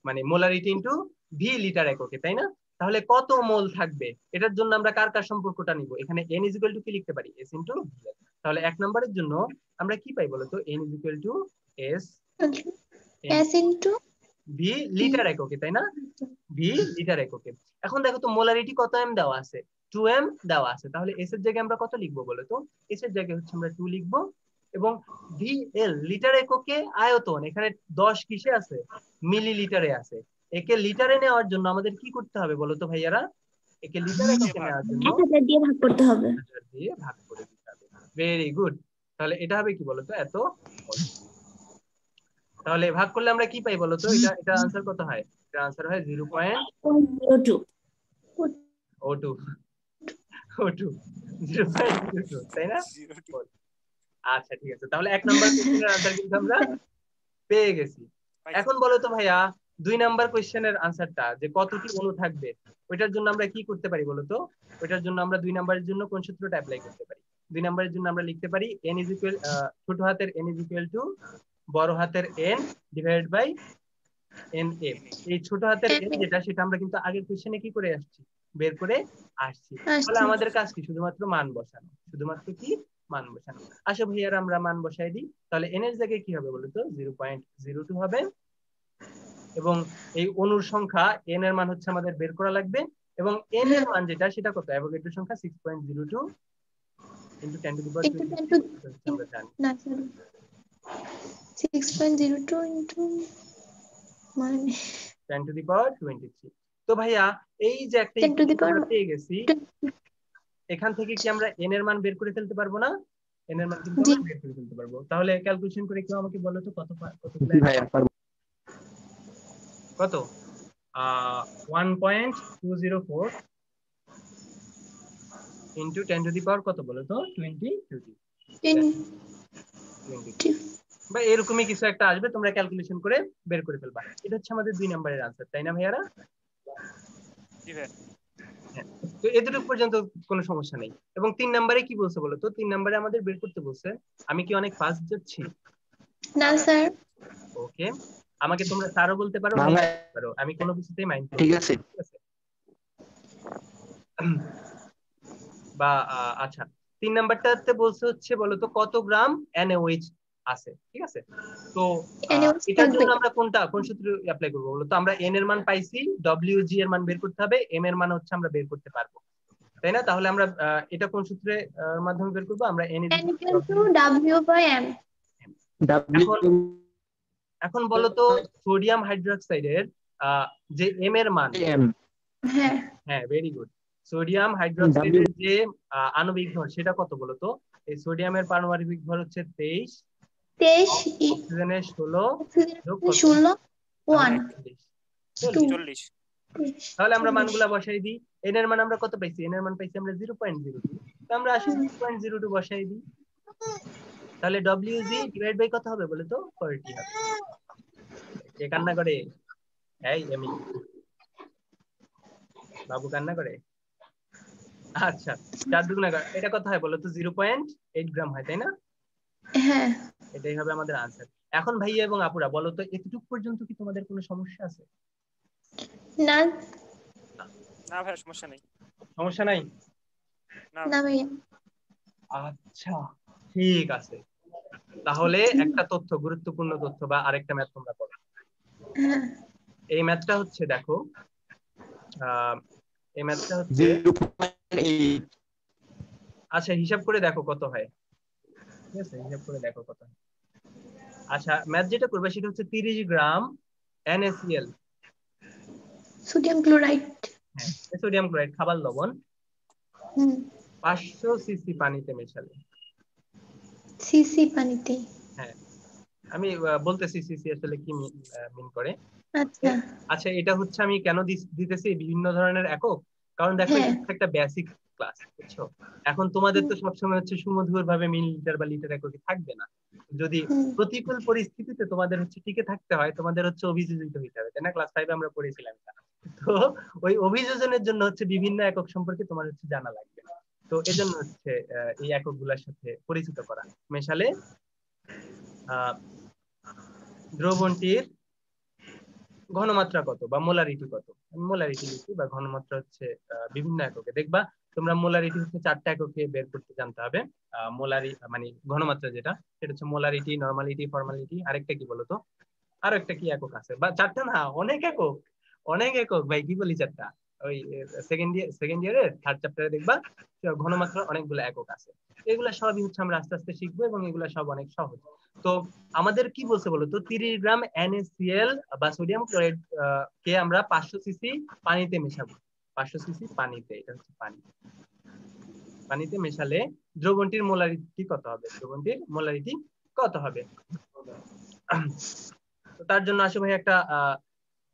Speaker 2: মানে মোলারিটি ইনটু ভি লিটার এককে, তাই না? তাহলে কত মোল থাকবে এটার জন্য আমরা কার কার সম্পর্কটা নিব? এখানে n = কি লিখতে পারি? s * v। তাহলে 1 নম্বরের জন্য আমরা কি পাই বলতো? n = s
Speaker 5: into
Speaker 2: v litre এককে, তাই না? v লিটার এককে। এখন দেখো তো মোলারিটি কত m দেওয়া আছে? 2m দেওয়া আছে। তাহলে s এর জায়গায় আমরা কত লিখবো বলতো? s এর জায়গায় হচ্ছে আমরা 2 লিখবো। এবং vl লিটার এককে আয়তন এখানে 10 কিসে আছে? মিলিলিটারে আছে। একে লিটারে নেওয়ার জন্য আমাদের কি করতে হবে বলতো ভাইয়ারা? একে লিটার এককে নেওয়ার জন্য
Speaker 5: 1000 দিয়ে ভাগ করতে হবে।
Speaker 2: 1000 দিয়ে ভাগ করে দিতে হবে। Very good. তাহলে এটা হবে কি বলতো? এত মোল। তাহলে ভাগ করলে আমরা কি পাই বলতো? এটা आंसर কত হয়? এটা आंसर হয়
Speaker 5: 0.02
Speaker 2: 0.02, তাই না?
Speaker 4: 0.2
Speaker 2: আচ্ছা ঠিক আছে, তাহলে 1 নাম্বার কোশ্চেনের आंसर কিন্তু আমরা পেয়ে গেছি। এখন বলো তো ভাইয়া 2 নাম্বার কোশ্চেনের আনসারটা, যে কতটি অণু থাকবে, ওইটার জন্য আমরা কি করতে পারি বলো তো? ওইটার জন্য আমরা 2 নাম্বারের জন্য কোন সূত্রটা অ্যাপ্লাই করতে পারি? 2 নাম্বারের জন্য আমরা লিখতে পারি ছোট হাতের n = বড় হাতের n ডিভাইডেড বাই Na। এই ছোট হাতের n যেটা, সেটা আমরা কিন্তু আগের কোশ্চেনে কি করে আসছি? বের করে আসছি। তাহলে আমাদের কাজ কি? শুধুমাত্র মান বসানো। শুধুমাত্র কি? মান বসানো। আসো ভাইয়ারা আমরা মান বসাই দিই। তাহলে n এর জায়গায় কি হবে বলতো? 0.02 হবে। এবং এই অণুর সংখ্যা n এর মান হচ্ছে আমাদের বের করা লাগবে, এবং n এর মান যেটা সেটা কত? অ্যাভোগাড্রো সংখ্যা 6.02 × 10⁻23 আমরা জানি।
Speaker 5: না সরি 6.02 into মানে
Speaker 2: 10⁻23। তো ভাইয়া এই যে একটা
Speaker 5: 10 to the
Speaker 2: ইকুয়েশন আমরা
Speaker 5: power
Speaker 2: পেয়ে গেছি, এখান থেকে কি আমরা n এর মান বের করে ফেলতে পারবো না? n এর মান কিন্তু
Speaker 5: জি।
Speaker 2: আমরা বের করে ফেলতে পারবো। তাহলে ক্যালকুলেশন করে কেউ আমাকে বলো তো কত
Speaker 1: ভাইয়া পারবো।
Speaker 2: কত? 1.204 into 10⁻, কত বলো তো? 20 বা এরকমই কিছু একটা আসবে, তোমরা ক্যালকুলেশন করে বের করে ফেলবা। এটা হচ্ছে আমাদের 2 নম্বরের आंसर, তাই না ভাইয়ারা?
Speaker 4: জি ভাই।
Speaker 2: হ্যাঁ, তো এতটুকু পর্যন্ত কোনো সমস্যা নেই। এবং 3 নম্বরে কি বলছে বলো তো? 3 নম্বরে আমাদের বের করতে বলছে, আমি কি অনেক ফাস্ট যাচ্ছি?
Speaker 5: না স্যার।
Speaker 2: ওকে, আমাকে তোমরা স্যারও বলতে পারো,
Speaker 6: না
Speaker 2: ভাই
Speaker 6: ভাই,
Speaker 2: বলতে পারো, আমি কোনো কিছুতেই মাইন্ড করি
Speaker 6: ঠিক
Speaker 2: না,
Speaker 6: আছে।
Speaker 2: ঠিক আছে? বা আচ্ছা, 3 নাম্বারটাতে বলছে হচ্ছে বলতো কত গ্রাম NaOH আছে, ঠিক আছে? তো
Speaker 5: NaOH
Speaker 2: এটার
Speaker 5: থাকবে।
Speaker 2: জন্য আমরা কোন সূত্র অ্যাপ্লাই করবো বলতো? আমরা n এর মান পাইছি, WG এর মান বের করতে হবে, m এর মান হচ্ছে আমরা বের করতে পারবো, তাই না? তাহলে আমরা এটা কোন সূত্রে মাধ্যমে বের করবো? আমরা n
Speaker 5: N equal to W by M.
Speaker 2: এখন এখন বলতো সোডিয়াম হাইড্রোক্সাইডের যে m এর মান,
Speaker 5: হ্যাঁ,
Speaker 2: হ্যাঁ ভেরি গুড, সোডিয়াম হাইড্রোক্সাইডের যে আণবিক ভর সেটা কত বলতো? এই সোডিয়ামের পারমাণবিক ভর হচ্ছে 23,
Speaker 5: 23
Speaker 2: অক্সিজেনের 16, যোগ কত?
Speaker 5: 16 1
Speaker 2: 40।
Speaker 5: 2
Speaker 4: 40
Speaker 2: তাহলে আমরা মানগুলা বসাই দিই। n এর মান আমরা কত পাইছি? n এর মান পাইছি আমরা 0.02, তো আমরা আসলে 0.02 বসাই দিই। তাহলে WG ডিভাইড বাই কত হবে বলে তো? 40 হবে। কে কান্না করে? এই এমি, বাবু কান্না করে? আচ্ছা, 4 দুগুণ 11, এটা কত হয় বলো তো? 0.8 গ্রাম হয়, তাই না?
Speaker 5: হ্যাঁ,
Speaker 2: এটাই হবে আমাদের আনসার। এখন ভাইয়া এবং আপুরা বলো তো, এতটুকু পর্যন্ত কি তোমাদের কোনো সমস্যা আছে?
Speaker 5: না
Speaker 4: না ভাই সমস্যা নেই।
Speaker 2: সমস্যা নাই?
Speaker 4: না
Speaker 5: না ভাইয়া।
Speaker 2: আচ্ছা ঠিক আছে, তাহলে একটা তথ্য, গুরুত্বপূর্ণ তথ্য বা আরেকটা ম্যাথ তোমরা পড়ো।
Speaker 5: হ্যাঁ,
Speaker 2: এই ম্যাথটা হচ্ছে দেখো, এই ম্যাথটা হচ্ছে,
Speaker 6: 0.8।
Speaker 2: আচ্ছা হিসাব করে দেখো কত হয়, ঠিক আছে? হিসাব করে দেখো কত হয়। আচ্ছা ম্যাথ যেটা করবে সেটা হচ্ছে 30 গ্রাম NaCl,
Speaker 5: সোডিয়াম ক্লোরাইড।
Speaker 2: হ্যাঁ সোডিয়াম ক্লোরাইড, খাবার লবণ, 500 সিসি পানিতে মেশালে,
Speaker 5: সিসি পানিতে।
Speaker 2: হ্যাঁ আমি বলতেছি সিসি আসলে কি মিন করে।
Speaker 5: আচ্ছা,
Speaker 2: আচ্ছা এটা হচ্ছে আমি কেন দিতেছি বিভিন্ন ধরনের একক, কারণ দেখো
Speaker 5: হ্যাঁ,
Speaker 2: এটা হচ্ছে একটা বেসিক ক্লাস, বুঝছো? এখন তোমাদের তো সবসময় হচ্ছে সুমধুর ভাবে মিলিলিটার বা লিটার এককে থাকবে না, যদি প্রতিকূল পরিস্থিতিতে তোমাদের হচ্ছে টিকে থাকতে হয়, তোমাদের হচ্ছে অভিযোজিত হইতে হবে, তাই না? ক্লাস 5 আমরা পড়েছিলাম এটা। তো ওই অভিযোজনের জন্য হচ্ছে বিভিন্ন একক সম্পর্কে তোমার হচ্ছে জানা লাগবে, তো এজন্য হচ্ছে এই একক গুলার সাথে পরিচিত করা। মেশালে দ্রবণটির ঘনমাত্রা কত বা মোলারিটি কত, মোলারিটি লিখি বা ঘনমাত্রা হচ্ছে বিভিন্ন এককে, দেখবা তোমরা মোলারিটি হচ্ছে 4টা এককে বের করতে জানতে হবে। মোলারি মানে ঘনমাত্রা যেটা, সেটা হচ্ছে মোলারিটি, নরমালিটি, ফর্মালিটি, আরেকটা কি বলতো? আরো একটা কি একক আছে, বা 4টা না, অনেক একক, অনেক একক ভাই, কি বলি 4টা? ওই সেকেন্ড ইয়ারের 3rd চ্যাপ্টারে দেখবা ঘনমাত্রার অনেকগুলো একক আছে, এগুলা সবই হচ্ছে আমরা আস্তে আস্তে শিখবো এবং এগুলা সব অনেক সহজ। তো আমাদের কি বলছে বলতো, 30 গ্রাম NaCl বা সোডিয়াম ক্লোরাইড কে আমরা 500 সিসি পানিতে মেশাবো, 500 সিসি পানিতে, এটা হচ্ছে পানি, পানিতে মেশালে দ্রবণটির মোলারিটি কত হবে? দ্রবণটির মোলারিটি কত হবে? তো তার জন্য আসলে ভাই একটা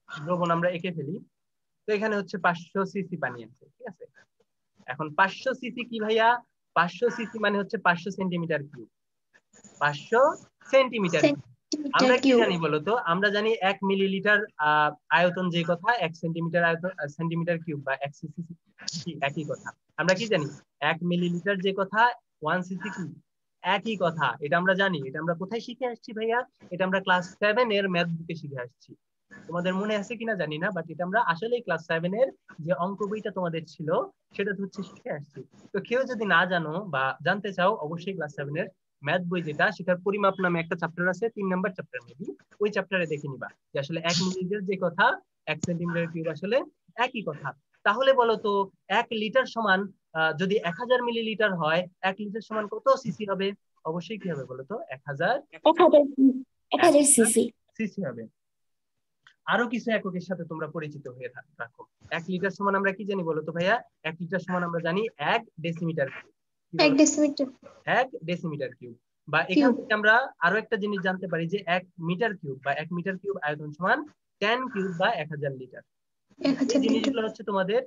Speaker 2: দ্রবণ আমরা এঁকে ফেলি। তো এখানে হচ্ছে 500 সিসি পানি আছে, ঠিক আছে? এখন 500 সিসি কি ভাইয়া? 500 সিসি মানে হচ্ছে 500 সেন্টিমিটার কিউব, 500 সেন্টিমিটার। আমরা কি জানি বলতো? আমরা জানি 1 মিলিলিটার আয়তন যে কথা, 1 সেন্টিমিটার আয়তন, সেন্টিমিটার কিউব বা 1 সিসি একই কথা। আমরা কি জানি? 1 মিলিলিটার যে কথা, 1 সিসি কি একই কথা, এটা আমরা জানি। এটা আমরা কোথায় শিখে আসছি ভাইয়া? এটা আমরা ক্লাস 7 এর ম্যাথ বুকে শিখে আসছি। তোমাদের মনে আছে কিনা জানি না, বাট এটা আমরা আসলেই ক্লাস 7 এর যে অঙ্ক বইটা তোমাদের ছিল সেটা হচ্ছে শিখে আসছি। তো কেউ যদি না জানো বা জানতে চাও, অবশ্যই ক্লাস 7 এর ম্যাথ বই যেটা, সেটার পরিমাপ নামে একটা চ্যাপ্টার আছে, 3 নাম্বার চ্যাপ্টার মেবি, ওই চ্যাপ্টারে দেখে নিবা যে আসলে 1 মিলিলিটার যে কথা, 1 সেন্টিমিটার কিউব আসলে একই কথা। তাহলে বলো তো 1 লিটার সমান যদি 1000 মিলিলিটার হয়, 1 লিটার সমান কত সিসি হবে? অবশ্যই কি হবে বলো তো? 1000
Speaker 5: সিসি।
Speaker 2: সিসি হবে। আরো কিছু এককের সাথে তোমরা পরিচিত হয়ে রাখো। 1 লিটার সমান আমরা কি জানি বলো তো ভাইয়া? 1 লিটার সমান আমরা জানি 1 decimetre cube.
Speaker 5: 1 decimetre.
Speaker 2: 1 decimetre cube. বা এখান থেকে আমরা আরো একটা জিনিস জানতে পারি যে 1 মিটার কিউব বা 1 মিটার কিউব আয়তন সমান 10 কিউব বা 1000 লিটার। এই জিনিসগুলো হচ্ছে তোমাদের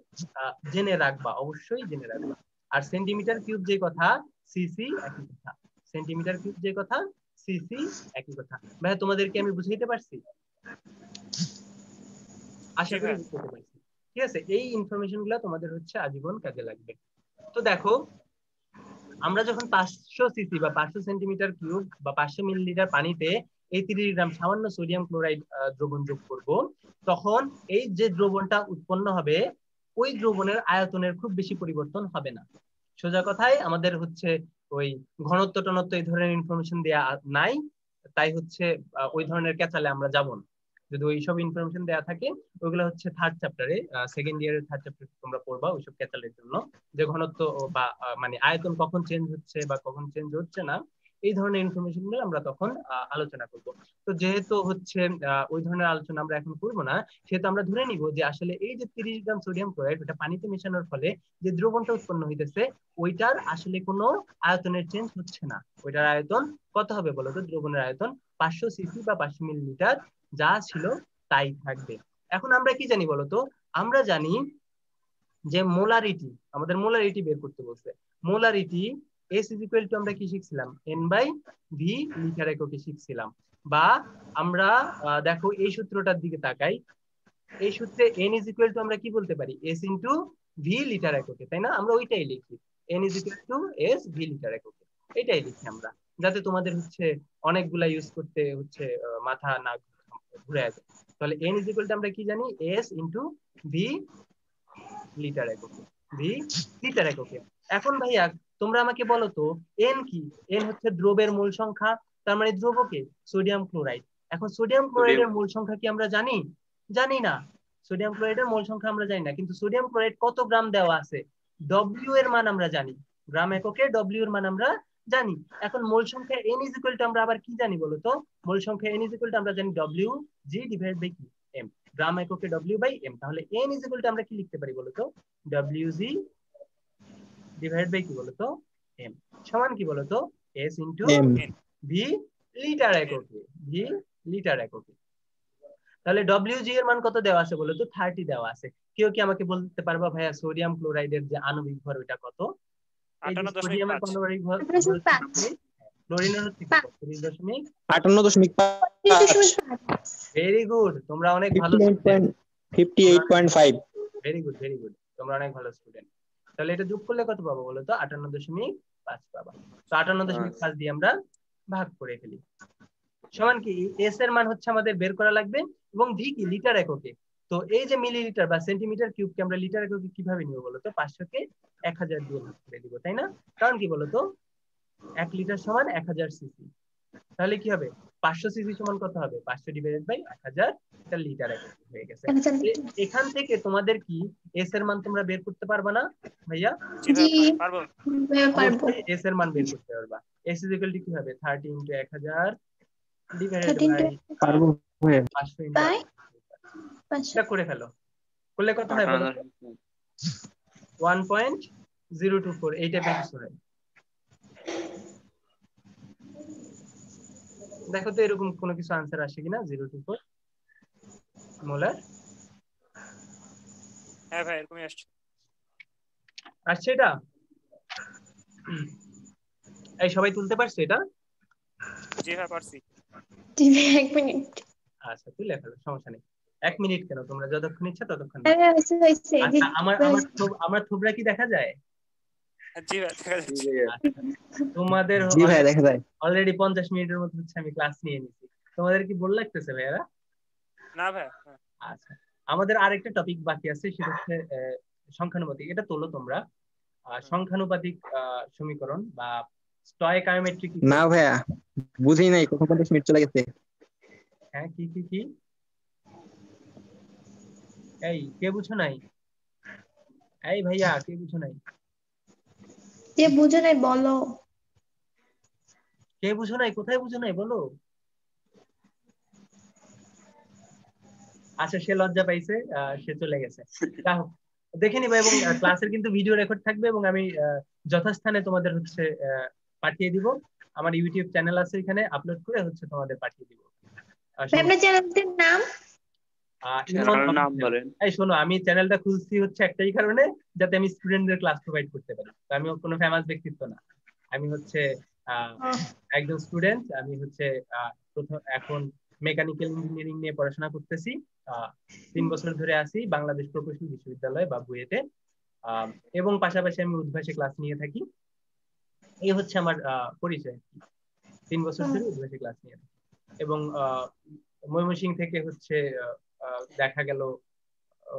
Speaker 2: জেনে রাখবা, অবশ্যই জেনে রাখবা। আর সেন্টিমিটার কিউব যে কথা, সিসি একই কথা। সেন্টিমিটার কিউব যে কথা, সিসি একই কথা। ভাই তোমাদেরকে আমি বুঝাইতে পারছি? আশা করি বুঝতে পারছি। ঠিক আছে, এই ইনফরমেশন গুলো তোমাদের হচ্ছে আজীবন কাজে লাগবে। তো দেখো, আমরা যখন 500 সিসি বা 500 সেন্টিমিটার কিউব বা 500 মিলিলিটার পানিতে এই 30 গ্রাম সামান্য সোডিয়াম ক্লোরাইড দ্রবণ যোগ করব, তখন এই যে দ্রবণটা উৎপন্ন হবে ওই দ্রবণের আয়তনের খুব বেশি পরিবর্তন হবে না। সোজা কথায় আমাদের হচ্ছে ওই ঘনত্ব টনত্ব এই ধরনের ইনফরমেশন দেয়া নাই, তাই হচ্ছে ওই ধরনের ক্যাচালে আমরা যাব না। যদি ওইসব ইনফরমেশন দেয়া থাকে ওইগুলো হচ্ছে থার্ড চ্যাপ্টারে, সেকেন্ড ইয়ারের থার্ড চ্যাপ্টারে তোমরা পড়বা ওইসব ক্যাচালের জন্য, যে ঘনত্ব বা মানে আয়তন কখন চেঞ্জ হচ্ছে বা কখন চেঞ্জ হচ্ছে না এই ধরনের ইনফরমেশন গুলো আমরা তখন আলোচনা করব। তো যেহেতু হচ্ছে ওই ধরনের আলোচনা আমরা এখন করবো না, সেহেতু আমরা ধরে নিব যে আসলে এই যে 30 গ্রাম সোডিয়াম ক্লোরাইড ওটা পানিতে মেশানোর ফলে যে দ্রবণটা উৎপন্ন হইতেছে ওইটার আসলে কোনো আয়তনের চেঞ্জ হচ্ছে না। ওইটার আয়তন কত হবে বলতো? দ্রবণের আয়তন 500 সিসি বা 500 মিলিলিটার যা ছিল তাই থাকবে। এখন আমরা কি জানি বলতো? আমরা জানি যে মোলারিটি, আমাদের মোলারিটি বের করতে বলছে। Molarity S is equal two আমরা কি শিখছিলাম? N/V লিটার এককে শিখছিলাম। বা আমরা দেখো এই সূত্রটার দিকে তাকাই, এই সূত্রে N ইজ ইকুয়াল টু আমরা কি বলতে পারি? S ইনটু V লিটার এককে, তাই না? আমরা ওইটাই লিখি, N is equal two S V litre এককে, এটাই লিখি আমরা, যাতে তোমাদের হচ্ছে অনেকগুলা ইউজ করতে হচ্ছে মাথা না ঘুরে যায়। তাহলে N ইজ ইকুয়াল টু আমরা কি জানি? S ইনটু V লিটার এককে, V লিটার এককে। এখন ভাইয়া তোমরা আমাকে বলো তো N কি? N হচ্ছে দ্রবের মোল সংখ্যা, তার মানে দ্রবকে সোডিয়াম ক্লোরাইড। এখন সোডিয়াম ক্লোরাইডের মোল সংখ্যা কি আমরা জানি? জানি না। সোডিয়াম ক্লোরাইডের মোল সংখ্যা আমরা জানি না, কিন্তু সোডিয়াম ক্লোরাইড কত গ্রাম দেওয়া আছে W এর মান আমরা জানি, গ্রাম এককে W এর মান আমরা জানি। এখন মোল সংখ্যা N ইজ ইকুয়াল টু আমরা আবার কি জানি বলো তো? মোল সংখ্যা N ইজ ইকুয়াল টু আমরা জানি WG ডিভাইড বাই কি? M, গ্রাম এককে W বাই M। তাহলে N ইজ ইকুয়াল টু আমরা কি লিখতে পারি বলো তো? WG ডিভাইড বাই কি বলতো? M সমান কি বলতো? S ইনটু V লিটার এককে, V লিটার এককে। তাহলে WG এর মান কত দেওয়া আছে বলতো? 30 দেওয়া আছে। কেউ কি আমাকে বলতে পারবা ভাইয়া সোডিয়াম ক্লোরাইডের যে আণবিক ভর ওটা কত? এই যে সোডিয়ামের
Speaker 4: 58.5
Speaker 2: আণবিক ভর, ক্লোরিনের হচ্ছে 30.5।
Speaker 6: 58.5
Speaker 2: ভেরি গুড, তোমরা অনেক ভালো student.
Speaker 6: 58.5
Speaker 2: very good, very good, তোমরা অনেক ভালো স্টুডেন্ট। তাহলে এটা যোগ করলে কত পাবো বলো তো? 58.5 পাবা। তো 58.5 দিয়ে আমরা ভাগ করে ফেলি, সমান কি? এস এর মান হচ্ছে আমাদের বের করা লাগবে, এবং ভি কি? লিটার এককে। তো এই যে মিলিলিটার বা সেন্টিমিটার কিউবকে আমরা লিটার এককে কিভাবে নিব বলতো? 500 কে 1000 দিয়ে ভাগ করে দিব, তাই না? কারণ কি বলতো? 1 লিটার সমান 1000 সিসি। তাহলে কি হবে? 500 সিসি সমান কত হবে? 500 ডিভাইডেড বাই 1000, এটা লিটার এককে হয়ে গেছে। এখান থেকে তোমাদের কি এস এর মান তোমরা বের করতে পারবা না ভাইয়া?
Speaker 5: জি
Speaker 4: পারবো।
Speaker 5: পারবো।
Speaker 2: এস এর মান বের করতে পারবা। এস ইজ ইকুয়াল টু কি হবে? 30 ইনটু 1000 ডিভাইডেড
Speaker 5: 13
Speaker 2: বাই
Speaker 6: পারবো ভাইয়া
Speaker 2: 500 ইনটু
Speaker 5: বাই
Speaker 2: 500। এটা করে ফেলো, করলে কত হয় বলো? 1.024, এই টাইপের কিছু হয়। দেখো তো এরকম কোনো কিছু আনসার আসে কিনা 024 মোলার।
Speaker 4: হ্যাঁ ভাই এরকমই আসছে।
Speaker 2: আসছে এটা? এই সবাই তুলতে পারছে এটা?
Speaker 4: জি হ্যাঁ পারছি।
Speaker 5: জি এক মিনিট।
Speaker 2: আচ্ছা তুলে ফেলো, সমস্যা নেই। 1 মিনিট কেন, তোমরা যতক্ষণ ইচ্ছা ততক্ষণ।
Speaker 5: হ্যাঁ হইছে
Speaker 2: আচ্ছা আমার থোবরা কি দেখা যায়?
Speaker 4: জি ভাই দেখা যাচ্ছে।
Speaker 2: তোমাদের
Speaker 6: জি ভাইয়া দেখা যায়।
Speaker 2: অলরেডি 50 মিনিটের মতো হচ্ছে আমি ক্লাস নিয়ে নিছি, তোমাদের কি বল লাগতেছে ভাইয়া?
Speaker 4: না ভাই
Speaker 2: আচ্ছা, আমাদের আরেকটা টপিক বাকি আছে, সেটা হচ্ছে সংখ্যানুপাতিক। এটা তোলো তোমরা। সংখ্যানুপাতিক সমীকরণ বা স্টয়কিওমেট্রিক।
Speaker 6: না ভাইয়া বুঝি নাই, কখন 50 মিনিট চলে গেছে।
Speaker 2: হ্যাঁ কি কি কি? এই কে বুঝো নাই? এই ভাইয়া কে বুঝো নাই?
Speaker 5: যে বুঝো নাই বলো।
Speaker 2: কে বুঝো নাই? কোথায় বুঝো নাই বলো? আচ্ছা সে লজ্জা পাইছে, সে চলে গেছে। দেখে নিবা, এবং ক্লাসের কিন্তু ভিডিও রেকর্ড থাকবে, এবং আমি যথাস্থানে তোমাদের হচ্ছে পাঠিয়ে দিব। আমার ইউটিউব চ্যানেল আছে, এখানে আপলোড করে হচ্ছে তোমাদের পাঠিয়ে দিব।
Speaker 5: আপনার চ্যানেলের নাম?
Speaker 7: নাম বলেন।
Speaker 2: এই শোনো, আমি চ্যানেলটা খুলছি হচ্ছে একটাই কারণে, যাতে আমি স্টুডেন্টদের ক্লাস প্রোভাইড করতে পারি। তো আমি কোনো ফেমাস ব্যক্তিত্ব না, আমি হচ্ছে একজন স্টুডেন্ট। আমি হচ্ছে এখন মেকানিক্যাল ইঞ্জিনিয়ারিং নিয়ে পড়াশোনা করতেছি। 3 বছর ধরে আছি বাংলাদেশ প্রকৌশল বিশ্ববিদ্যালয় বা বুয়েটে, এবং পাশাপাশি আমি উদ্ভাসে ক্লাস নিয়ে থাকি। এই হচ্ছে আমার পরিচয়, 3 বছর ধরে উদ্ভাসে ক্লাস নিয়ে থাকি। এবং ময়মনসিংহ থেকে হচ্ছে দেখা গেল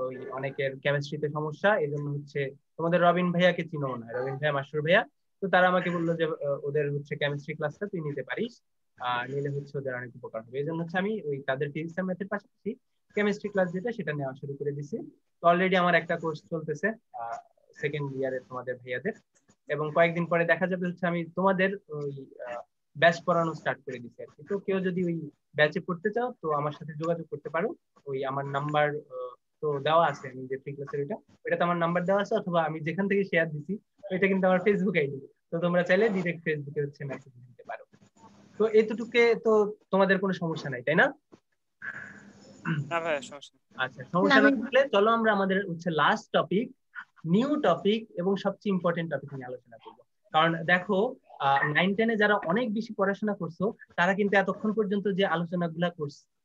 Speaker 2: ওই অনেকের কেমিস্ট্রিতে সমস্যা, এই জন্য হচ্ছে তোমাদের রবিন ভাইয়াকে চিনো না, রবিন ভাইয়া মাস্টার ভাইয়া, তো তারা আমাকে বললো যে ওদের হচ্ছে কেমিস্ট্রি ক্লাসটা তুই নিতে পারিস, নিলে হচ্ছে ওদের অনেক উপকার হবে। এই জন্য হচ্ছে আমি ওই তাদের ফিজিক্স আর ম্যাথের পাশাপাশি কেমিস্ট্রি ক্লাস যেটা সেটা নেওয়া শুরু করে দিছি। তো অলরেডি আমার একটা কোর্স চলতেছে সেকেন্ড ইয়ারের তোমাদের ভাইয়াদের, এবং কয়েকদিন পরে দেখা যাবে হচ্ছে আমি তোমাদের ওই ব্যাচ পড়ানো স্টার্ট করে দিচ্ছি আর কি। তো কেউ যদি ওই ব্যাচে পড়তে চাও তো আমার সাথে যোগাযোগ করতে পারো, ওই আমার নাম্বার তো দেওয়া আছে, আমি যে ফ্রি ক্লাসের ওইটাতে আমার নাম্বার দেওয়া আছে, অথবা আমি যেখান থেকে শেয়ার দিছি ওইটা কিন্তু আমার ফেসবুক আইডি, তো তোমরা চাইলে ডিরেক্ট ফেসবুকে হচ্ছে মেসেজ দিতে পারো। তো এতটুকুকে তো তোমাদের কোনো সমস্যা নাই, তাই না?
Speaker 4: না ভাইয়া সমস্যা নেই।
Speaker 2: আচ্ছা, সমস্যা না থাকলে চলো আমরা আমাদের হচ্ছে লাস্ট টপিক, নিউ টপিক এবং সবচেয়ে ইম্পর্টেন্ট টপিক নিয়ে আলোচনা করব। কারণ দেখো 9-10-এ যারা অনেক বেশি পড়াশোনা করছো তারা কিন্তু এতক্ষণ পর্যন্ত যে আলোচনাগুলো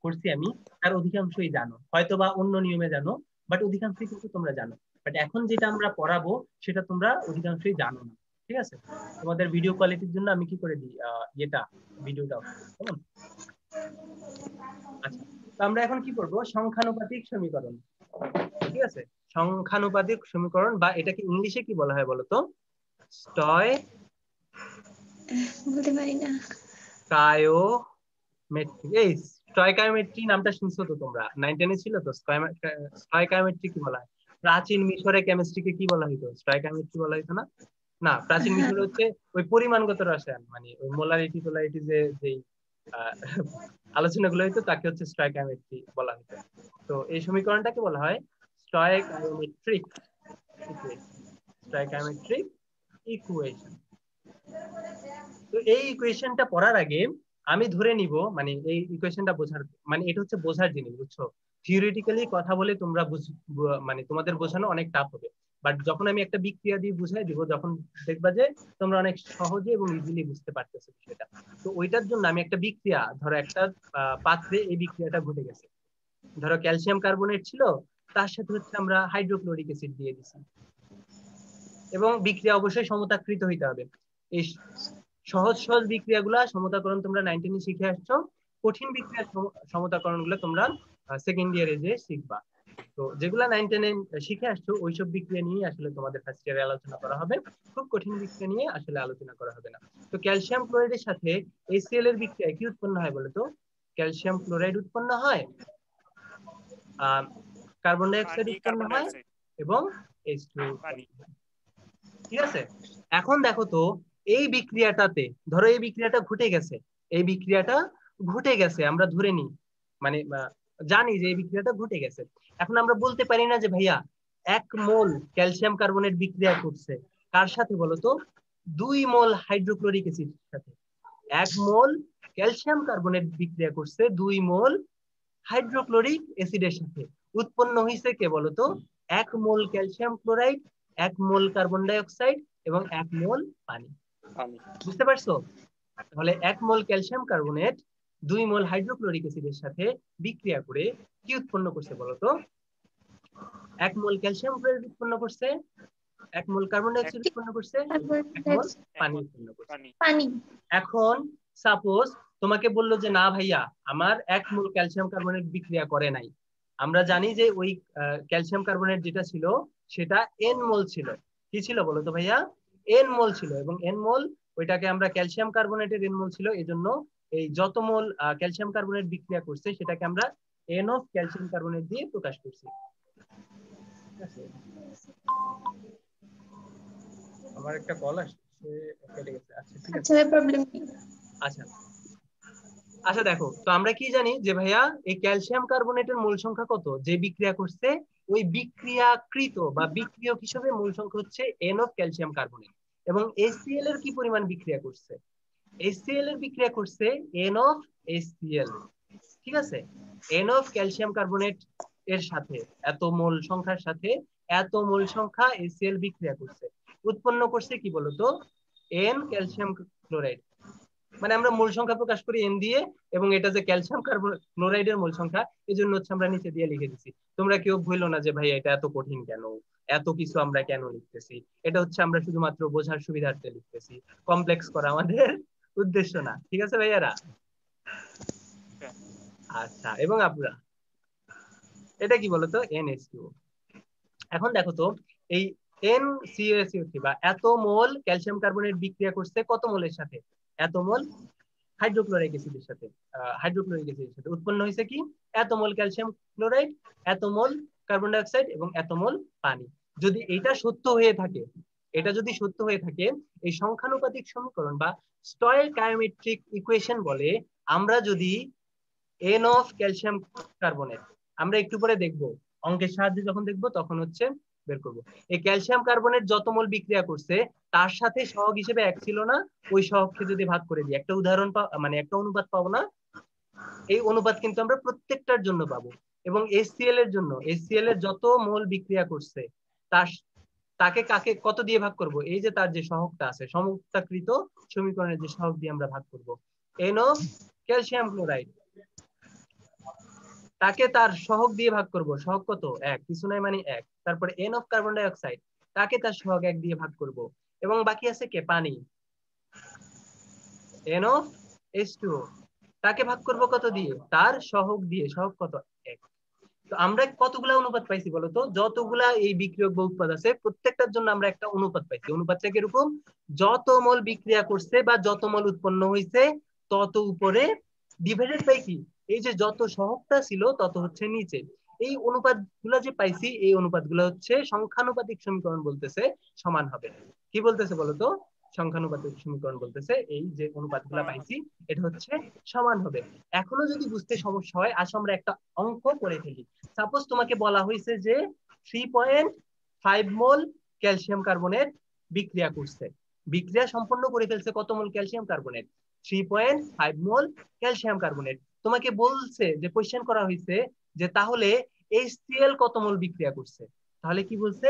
Speaker 2: করছি আমি তার অধিকাংশই জানো, হয়তোবা অন্য নিয়মে জানো, বাট অধিকাংশই কিন্তু তোমরা জানো। বাট এখন যেটা আমরা পড়াবো সেটা তোমরা অধিকাংশই জানো না, ঠিক আছে? তোমাদের ভিডিও কোয়ালিটির জন্য আমি কি করে দিই এটা ভিডিওটা, কেমন? আচ্ছা, তো আমরা এখন কি করব, সংখ্যানুপাতিক সমীকরণ, ঠিক আছে? সংখ্যানুপাতিক সমীকরণ, বা এটাকে ইংলিশে কি বলা হয় বলতো?
Speaker 5: বলতে পারি না।
Speaker 2: স্টয়কায়োমেট্রি। এই স্টয়কায়োমেট্রি নামটা শুনছো তো তোমরা, 9-10-এ ছিল তো। স্টয়কায়োমেট্রি কি বলা হয়? প্রাচীন মিশরে কেমিস্ট্রিকে কি বলা হতো? স্টয়কায়োমেট্রি বলা হতো না? না, প্রাচীন মিশরে হচ্ছে ওই পরিমাণগত রসায়ন, মানে ওই মোলারিটি টোলারিটি যে আলোচনাগুলো হইতো তাকে হচ্ছে স্টয়কায়োমেট্রি বলা হতো। তো এই সমীকরণটাকে বলা হয় স্টয়কায়োমেট্রিক ইকুয়েশন। স্টয়কায়োমেট্রিক ইকুয়েশন। তো এই ইকুয়েশনটা পড়ার আগে আমি ধরে নিব, মানে এই ইকুয়েশনটা বোঝার, মানে এটা হচ্ছে বোঝার জিনিস, বুঝছো? থিওরিটিক্যালি কথা বলে তোমরা মানে তোমাদের বোঝানো অনেক টাফ হবে, বাট যখন আমি একটা বিক্রিয়া দিয়ে বুঝাই দিব, যখন দেখবা যে তোমরা অনেক সহজে এবং ইজিলি বুঝতে পারতেছো বিষয়টা। তো ওইটার জন্য আমি একটা বিক্রিয়া, ধরো একটা পাত্রে এই বিক্রিয়াটা ঘটে গেছে, ধরো ক্যালসিয়াম কার্বনেট ছিল, তার সাথে হচ্ছে আমরা হাইড্রোক্লোরিক অ্যাসিড দিয়ে দিছি, এবং বিক্রিয়া অবশ্যই সমতাকৃত হইতে হবে। এই সহজ সহজ বিক্রিয়াগুলা সমতাকরণ তোমরা 9-10-এ শিখে আসছো, কঠিন বিক্রিয়ার সমতাকরণ গুলো তোমরা সেকেন্ড ইয়ারে যে শিখবা। তো যেগুলা 9-10-এ শিখে আসছো ওইসব বিক্রিয়া নিয়ে আসলে তোমাদের ফার্স্ট ইয়ারে আলোচনা করা হবে, খুব কঠিন বিক্রিয়া নিয়ে আসলে আলোচনা করা হবে না। তো ক্যালসিয়াম ক্লোরাইডের সাথে HCl এর বিক্রিয়া কি উৎপন্ন হয় বলতো? ক্যালসিয়াম ক্লোরাইড উৎপন্ন হয়, কার্বন ডাই অক্সাইড উৎপন্ন হয়, এবং H2O। ঠিক আছে, এখন দেখো তো এই বিক্রিয়াটাতে, ধরো এই বিক্রিয়াটা ঘটে গেছে, এই বিক্রিয়াটা ঘটে গেছে আমরা ধরে নিই, মানে জানি যে এই বিক্রিয়াটা ঘটে গেছে। এখন আমরা বলতে পারি না যে ভাইয়া 1 মোল ক্যালসিয়াম কার্বনেট বিক্রিয়া করছে কার সাথে বলতো? 2 মোল হাইড্রোক্লোরিক অ্যাসিডের সাথে। 1 মোল ক্যালসিয়াম কার্বনেট বিক্রিয়া করছে 2 মোল হাইড্রোক্লোরিক অ্যাসিডের সাথে, উৎপন্ন হয়েছে কে বলতো? 1 mole calcium chloride, 1 mole carbon ডাই অক্সাইড এবং 1 মোল পানি। বুঝতে পারছো? তাহলে 1 mole calcium carbonate 2 mole hydrochloric অ্যাসিডের সাথে বিক্রিয়া করে কি উৎপন্ন করছে বলতো? 1 মোল ক্যালসিয়াম ক্লোরাইড উৎপন্ন করছে, 1 মোল কার্বন ডাই অক্সাইড উৎপন্ন করছে, 1 মোল পানি উৎপন্ন করছে। এখন সাপোজ তোমাকে বললো যে না ভাইয়া আমার 1 মোল ক্যালসিয়াম কার্বনেট বিক্রিয়া করে নাই। আমরা জানি যে ওই ক্যালসিয়াম কার্বনেট যেটা ছিল সেটা n মোল ছিল। কি ছিল বলতো ভাইয়া? n মোল ছিল, এবং n মোল ওইটাকে আমরা ক্যালসিয়াম কার্বনেটের n মোল ছিল, এজন্য এই যত মোল ক্যালসিয়াম কার্বনেট বিক্রিয়া করছে সেটাকে আমরা n অফ ক্যালসিয়াম কার্বনেট দিয়ে প্রকাশ করছি। ঠিক আছে, আমার একটা কল আসছে, কেটে গেছে। আচ্ছা ঠিক আছে,
Speaker 5: প্রবলেম নেই।
Speaker 2: আচ্ছা আচ্ছা দেখো তো আমরা কি জানি যে ভাইয়া এই ক্যালসিয়াম কার্বনেটের মোল সংখ্যা কত? যে বিক্রিয়া করছে ওই বিক্রিয়াকৃত বা বিক্রিয়ক হিসেবে মোল সংখ্যা হচ্ছে n অফ ক্যালসিয়াম কার্বনেট, এবং HCl এর কি পরিমাণ বিক্রিয়া করছে? HCl এর বিক্রিয়া করছে n অফ HCl। ঠিক আছে, n অফ ক্যালসিয়াম কার্বনেট এর সাথে এত মোল সংখ্যার সাথে এত মোল সংখ্যা HCl বিক্রিয়া করছে, উৎপন্ন করছে কি বলতো? n calcium chloride. মানে আমরা মোল সংখ্যা প্রকাশ করি n দিয়ে, এবং এটা যে ক্যালসিয়াম ক্লোরাইডের মোল সংখ্যা এজন্য হচ্ছে আমরা নিচে দিয়ে লিখে দিছি। তোমরা কেউ ভুলো না যে ভাই এটা এত কঠিন কেন, এত কিছু আমরা কেন লিখতেছি। এটা হচ্ছে আমরা শুধুমাত্র বোঝার সুবিধার্থে লিখতেছি, কমপ্লেক্স করা আমাদের উদ্দেশ্য না। ঠিক আছে ভাইয়ারা? আচ্ছা, এবং আপুরা এটা কি বলতো? NH2। এখন দেখো তো এই NCaSO3 বা এত মোল ক্যালসিয়াম কার্বনেট বিক্রিয়া করছে কত মোলের সাথে? এত মোল হাইড্রোক্লোরিক অ্যাসিডের সাথে। হাইড্রোক্লোরিক অ্যাসিডের সাথে উৎপন্ন হয়েছে কি? এত মোল ক্যালসিয়াম ক্লোরাইড, এত মোল কার্বন ডাই অক্সাইড এবং এত মোল পানি। যদি এটা সত্য হয়ে থাকে, এটা যদি সত্য হয়ে থাকে, এই সংখ্যানুপাতিক সমীকরণ বা স্টয়কিওমেট্রিক ইকুয়েশন বলে আমরা যদি এন অফ ক্যালসিয়াম কার্বনেট, আমরা একটু পরে দেখবো অঙ্কের সাহায্যে যখন দেখবো তখন হচ্ছে বের করব। এই ক্যালসিয়াম কার্বনেট যত মোল বিক্রিয়া করছে তার সাথে সহগ হিসেবে এক ছিল না, ওই সহগকে যদি ভাগ করে দিই একটা উদাহরণ মানে একটা অনুপাত পাবো না? এই অনুপাত কিন্তু আমরা প্রত্যেকটার জন্য পাবো। এবং HCl এর জন্য, HCl এর যত মোল বিক্রিয়া করছে তার তাকে কাকে কত দিয়ে ভাগ করব? এই যে তার যে সহগটা আছে, সমতাকৃত সমীকরণের যে সহগ দিয়ে আমরা ভাগ করব, এন অফ ক্যালসিয়াম ক্লোরাইড, তাকে তার সহগ দিয়ে ভাগ করব। সহগ কত? 1, কিছু নাই মানে 1। তারপরে এন অফ কার্বন ডাই অক্সাইড, তাকে তার সহগ 1 দিয়ে ভাগ করব। এবং বাকি আছে কে? পানি, এন অফ H2O, তাকে ভাগ করব কত দিয়ে? তার সহগ দিয়ে। সহগ কত? 1। তো আমরা কতগুলা অনুপাত পাইছি বলতো? যতগুলা এই বিক্রিয়ক বা উৎপাদ আছে প্রত্যেকটার জন্য আমরা একটা অনুপাত পাইছি। অনুপাতটা কিরকম? যত মোল বিক্রিয়া করছে বা যত মোল উৎপন্ন হয়েছে তত উপরে ডিভাইডেড বাই কি? এই যে যত সহগটা ছিল তত হচ্ছে নিচে। এই অনুপাত গুলা যে পাইছি, এই অনুপাত গুলা হচ্ছে সংখ্যানুপাতিক সমীকরণ বলতেছে সমান হবে। কি বলতেছে বলতো? সংখ্যানুপাতিক সমীকরণ বলতেছে এই যে অনুপাতগুলা পাইছি এটা হচ্ছে সমান হবে। এখনো যদি বুঝতে সমস্যা হয়, আসো আমরা একটা অঙ্ক করে ফেলি। সাপোজ তোমাকে বলা হয়েছে যে 3.5 মোল ক্যালসিয়াম কার্বনেট বিক্রিয়া করছে, বিক্রিয়া সম্পন্ন করে ফেলছে কত মোল ক্যালসিয়াম কার্বনেট? 3.5 মোল ক্যালসিয়াম কার্বনেট। তোমাকে বলছে যে কোশ্চেন করা হয়েছে যে তাহলে HCl কত মোল বিক্রিয়া করছে? তাহলে কি বলছে?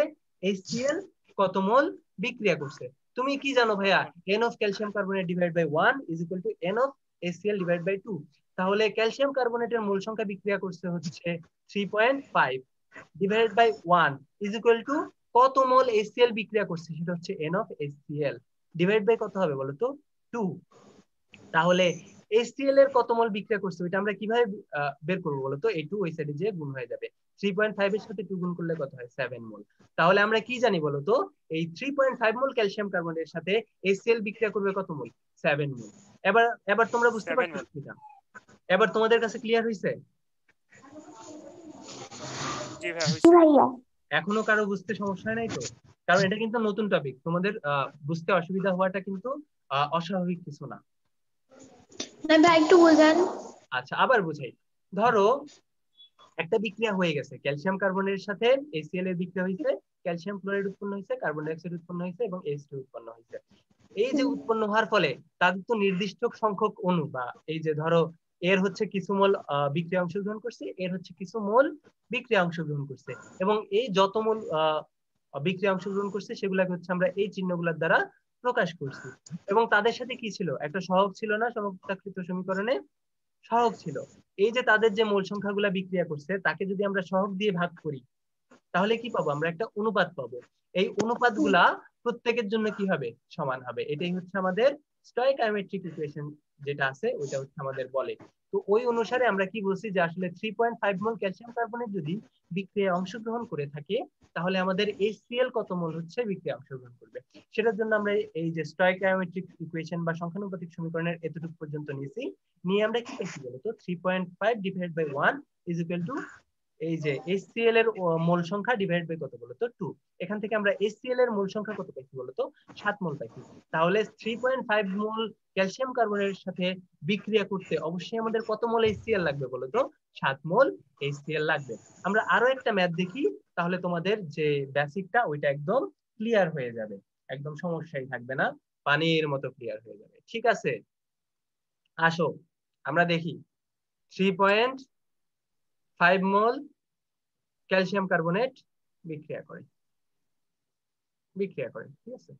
Speaker 2: HCl কত মোল বিক্রিয়া করছে? তুমি কি জানো ভাইয়া? n of calcium carbonate divide by 1 is equal to n of HCl divide by 2। তাহলে ক্যালসিয়াম কার্বনেটের মোল সংখ্যা বিক্রিয়া করছে হচ্ছে 3.5 divided by 1 is equal to কত মোল HCl বিক্রিয়া করছে? সেটা হচ্ছে n of HCl divide by কত হবে বলো তো? 2। তাহলে HCl এর কত মোল বিক্রিয়া করছে ওইটা আমরা কিভাবে বের করবো বলতো? এই 2 ওই সাইডে যে গুণ হয়ে যাবে, 3.5 এর সাথে 2 গুণ করলে কত হয়? 7 মোল। তাহলে আমরা কি জানি বলতো? এই 3.5 মোল ক্যালসিয়াম কার্বনেটের সাথে HCl বিক্রিয়া করবে কত মোল? 7 মোল। এবার এবার তোমরা বুঝতে
Speaker 4: 7
Speaker 2: পারছো
Speaker 4: মোল।
Speaker 2: কিনা? এবার তোমাদের কাছে ক্লিয়ার হয়েছে?
Speaker 4: জি ভাই হইছে।
Speaker 2: এখনো কারো বুঝতে সমস্যা হয় নাই তো? কারণ এটা কিন্তু নতুন টপিক, তোমাদের বুঝতে অসুবিধা হওয়াটা কিন্তু অস্বাভাবিক কিছু না।
Speaker 5: না ভাই একটু বোঝান।
Speaker 2: আচ্ছা, আবার বুঝাই। ধরো একটা বিক্রিয়া হয়ে গেছে, ক্যালসিয়াম কার্বনের সাথে HCl এর বিক্রিয়া হয়েছে, ক্যালসিয়াম ক্লোরাইড উৎপন্ন হয়েছে, কার্বন ডাই অক্সাইড উৎপন্ন হয়েছে এবং H2 উৎপন্ন হয়েছে। এই যে উৎপন্ন হওয়ার ফলে তাদের তো নির্দিষ্ট সংখ্যক অণু বা এই যে ধরো এর হচ্ছে কিছু মোল বিক্রিয়া অংশগ্রহণ করছে, এর হচ্ছে কিছু মোল বিক্রিয়া অংশগ্রহণ করছে, এবং এই যত মোল বিক্রিয়া অংশগ্রহণ করছে সেগুলাকে হচ্ছে আমরা এই চিহ্নগুলোর দ্বারা প্রকাশ করছি। এবং তাদের সাথে কি ছিল? একটা সহগ ছিল না সমতাকৃত সমীকরণে? সহগ ছিল। এই যে তাদের যে মোল সংখ্যাগুলা বিক্রিয়া করছে তাকে যদি আমরা সহগ দিয়ে ভাগ করি তাহলে কি পাবো? আমরা একটা অনুপাত পাবো। এই অনুপাতগুলা প্রত্যেকের জন্য কি হবে? সমান হবে। এটাই হচ্ছে আমাদের স্টয়কিওমেট্রিক ইকুয়েশন যেটা আছে ওইটা হচ্ছে আমাদের বলে। তো ওই অনুসারে আমরা কি বলছি যে আসলে 3.5 মোল ক্যালসিয়াম কার্বনেট যদি বিক্রিয়ায় অংশগ্রহণ করে থাকে তাহলে আমাদের HCl কত মোল হচ্ছে বিক্রিয়ায় অংশগ্রহণ করবে। সেটার জন্য আমরা এই যে স্টয়কিওমেট্রিক ইকুয়েশন বা সংখ্যানুপাতিক সমীকরণের এতটুকু পর্যন্ত নিয়েছি। নিয়ে আমরা কি পেয়েছি বলতো? 3.5 divide by 1 is equal to এই যে HCl এর মোল সংখ্যা ডিভাইড বাই কত বলতো? 2। এখান থেকে আমরা HCl এর মোল সংখ্যা কত পাইছি বলতো? 7 মোল পাইছি। তাহলে 3.5 মোল ক্যালসিয়াম কার্বনেটের সাথে বিক্রিয়া করতে অবশ্যই আমাদের কত মোল HCl লাগবে বলতো? 7 মোল HCl লাগবে। আমরা আরো একটা ম্যাথ দেখি, তাহলে তোমাদের যে বেসিকটা ওইটা একদম ক্লিয়ার হয়ে যাবে, একদম সমস্যাই থাকবে না, পানির মতো ক্লিয়ার হয়ে যাবে। ঠিক আছে, আসো আমরা দেখি 3.5 মোল ক্যালসিয়াম কার্বনেট বিক্রিয়া করে, ঠিক আছে,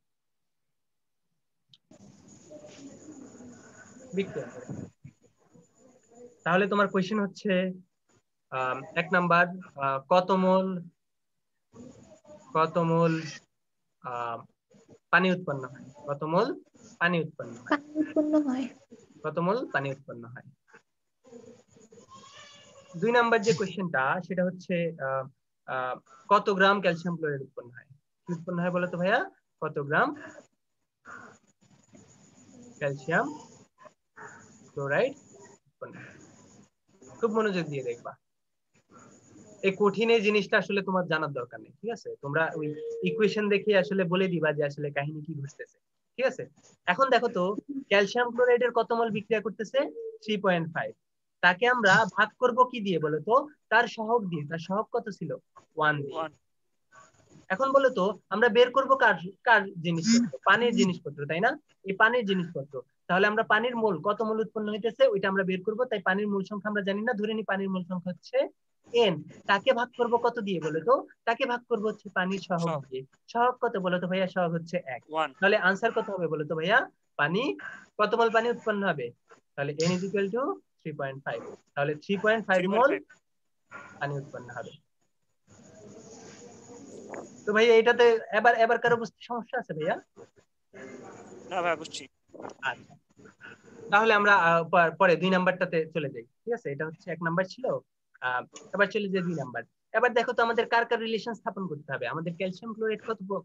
Speaker 2: বিক্রিয়া করে। তাহলে তোমার কোশ্চেন হচ্ছে 1 নাম্বার, কত মোল পানি উৎপন্ন হয়? কত মোল পানি উৎপন্ন হয়?
Speaker 5: পানি উৎপন্ন হয়।
Speaker 2: কত মোল পানি উৎপন্ন হয়? 2 নাম্বার যে কোশ্চেনটা সেটা হচ্ছে কত গ্রাম ক্যালসিয়াম ক্লোরাইড উৎপন্ন হয়? কি উৎপন্ন হয় বলো তো ভাইয়া? কত গ্রাম ক্যালসিয়াম ক্লোরাইড উৎপন্ন হয়? খুব মনোযোগ দিয়ে দেখবা। এই কঠিন এই জিনিসটা আসলে তোমার জানার দরকার নেই, ঠিক আছে? তোমরা ওই ইকুয়েশন দেখে আসলে বলে দিবা যে আসলে কাহিনী কি ঘটতেছে, ঠিক আছে? এখন দেখো তো ক্যালসিয়াম ক্লোরাইডের কত মোল বিক্রিয়া করতেছে? 3.5। তাকে আমরা ভাগ করব কি দিয়ে বলো তো? তার সহগ দিয়ে। তার সহগ কত ছিল? 1 দিয়ে। এখন বলো তো আমরা বের করব কার কার জিনিসপত্র? পানির জিনিসপত্র, তাই না? এই পানির জিনিসপত্র। তাহলে আমরা পানির মোল কত মোল উৎপন্ন হইতেছে ওইটা আমরা বের করব। তাই পানির মোল সংখ্যা আমরা জানি না, ধরে নি পানির মোল সংখ্যা হচ্ছে n। তাকে ভাগ করব কত দিয়ে বলো তো? তাকে ভাগ করব হচ্ছে পানির সহগ দিয়ে। সহগ কত বলো তো ভাইয়া? সহগ হচ্ছে 1। তাহলে आंसर কত হবে বলো তো ভাইয়া? পানি কত মোল পানি উৎপন্ন হবে? তাহলে n = 3.5। তাহলে 3.5 মোল পানি উৎপন্ন হবে। তো ভাইয়া এটাতে এবার এবার কারো বুঝতে সমস্যা আছে ভাইয়া?
Speaker 4: না ভাই বুঝছি।
Speaker 2: আচ্ছা, তাহলে আমরা পরে 2 নাম্বারটাতে চলে যাই, ঠিক আছে? এটা হচ্ছে 1 নাম্বার ছিল, এবার চলে যাই 2 নাম্বার। এবার দেখো তো আমাদের কার কার রিলেশন স্থাপন করতে হবে। আমাদের ক্যালসিয়াম ক্লোরাইড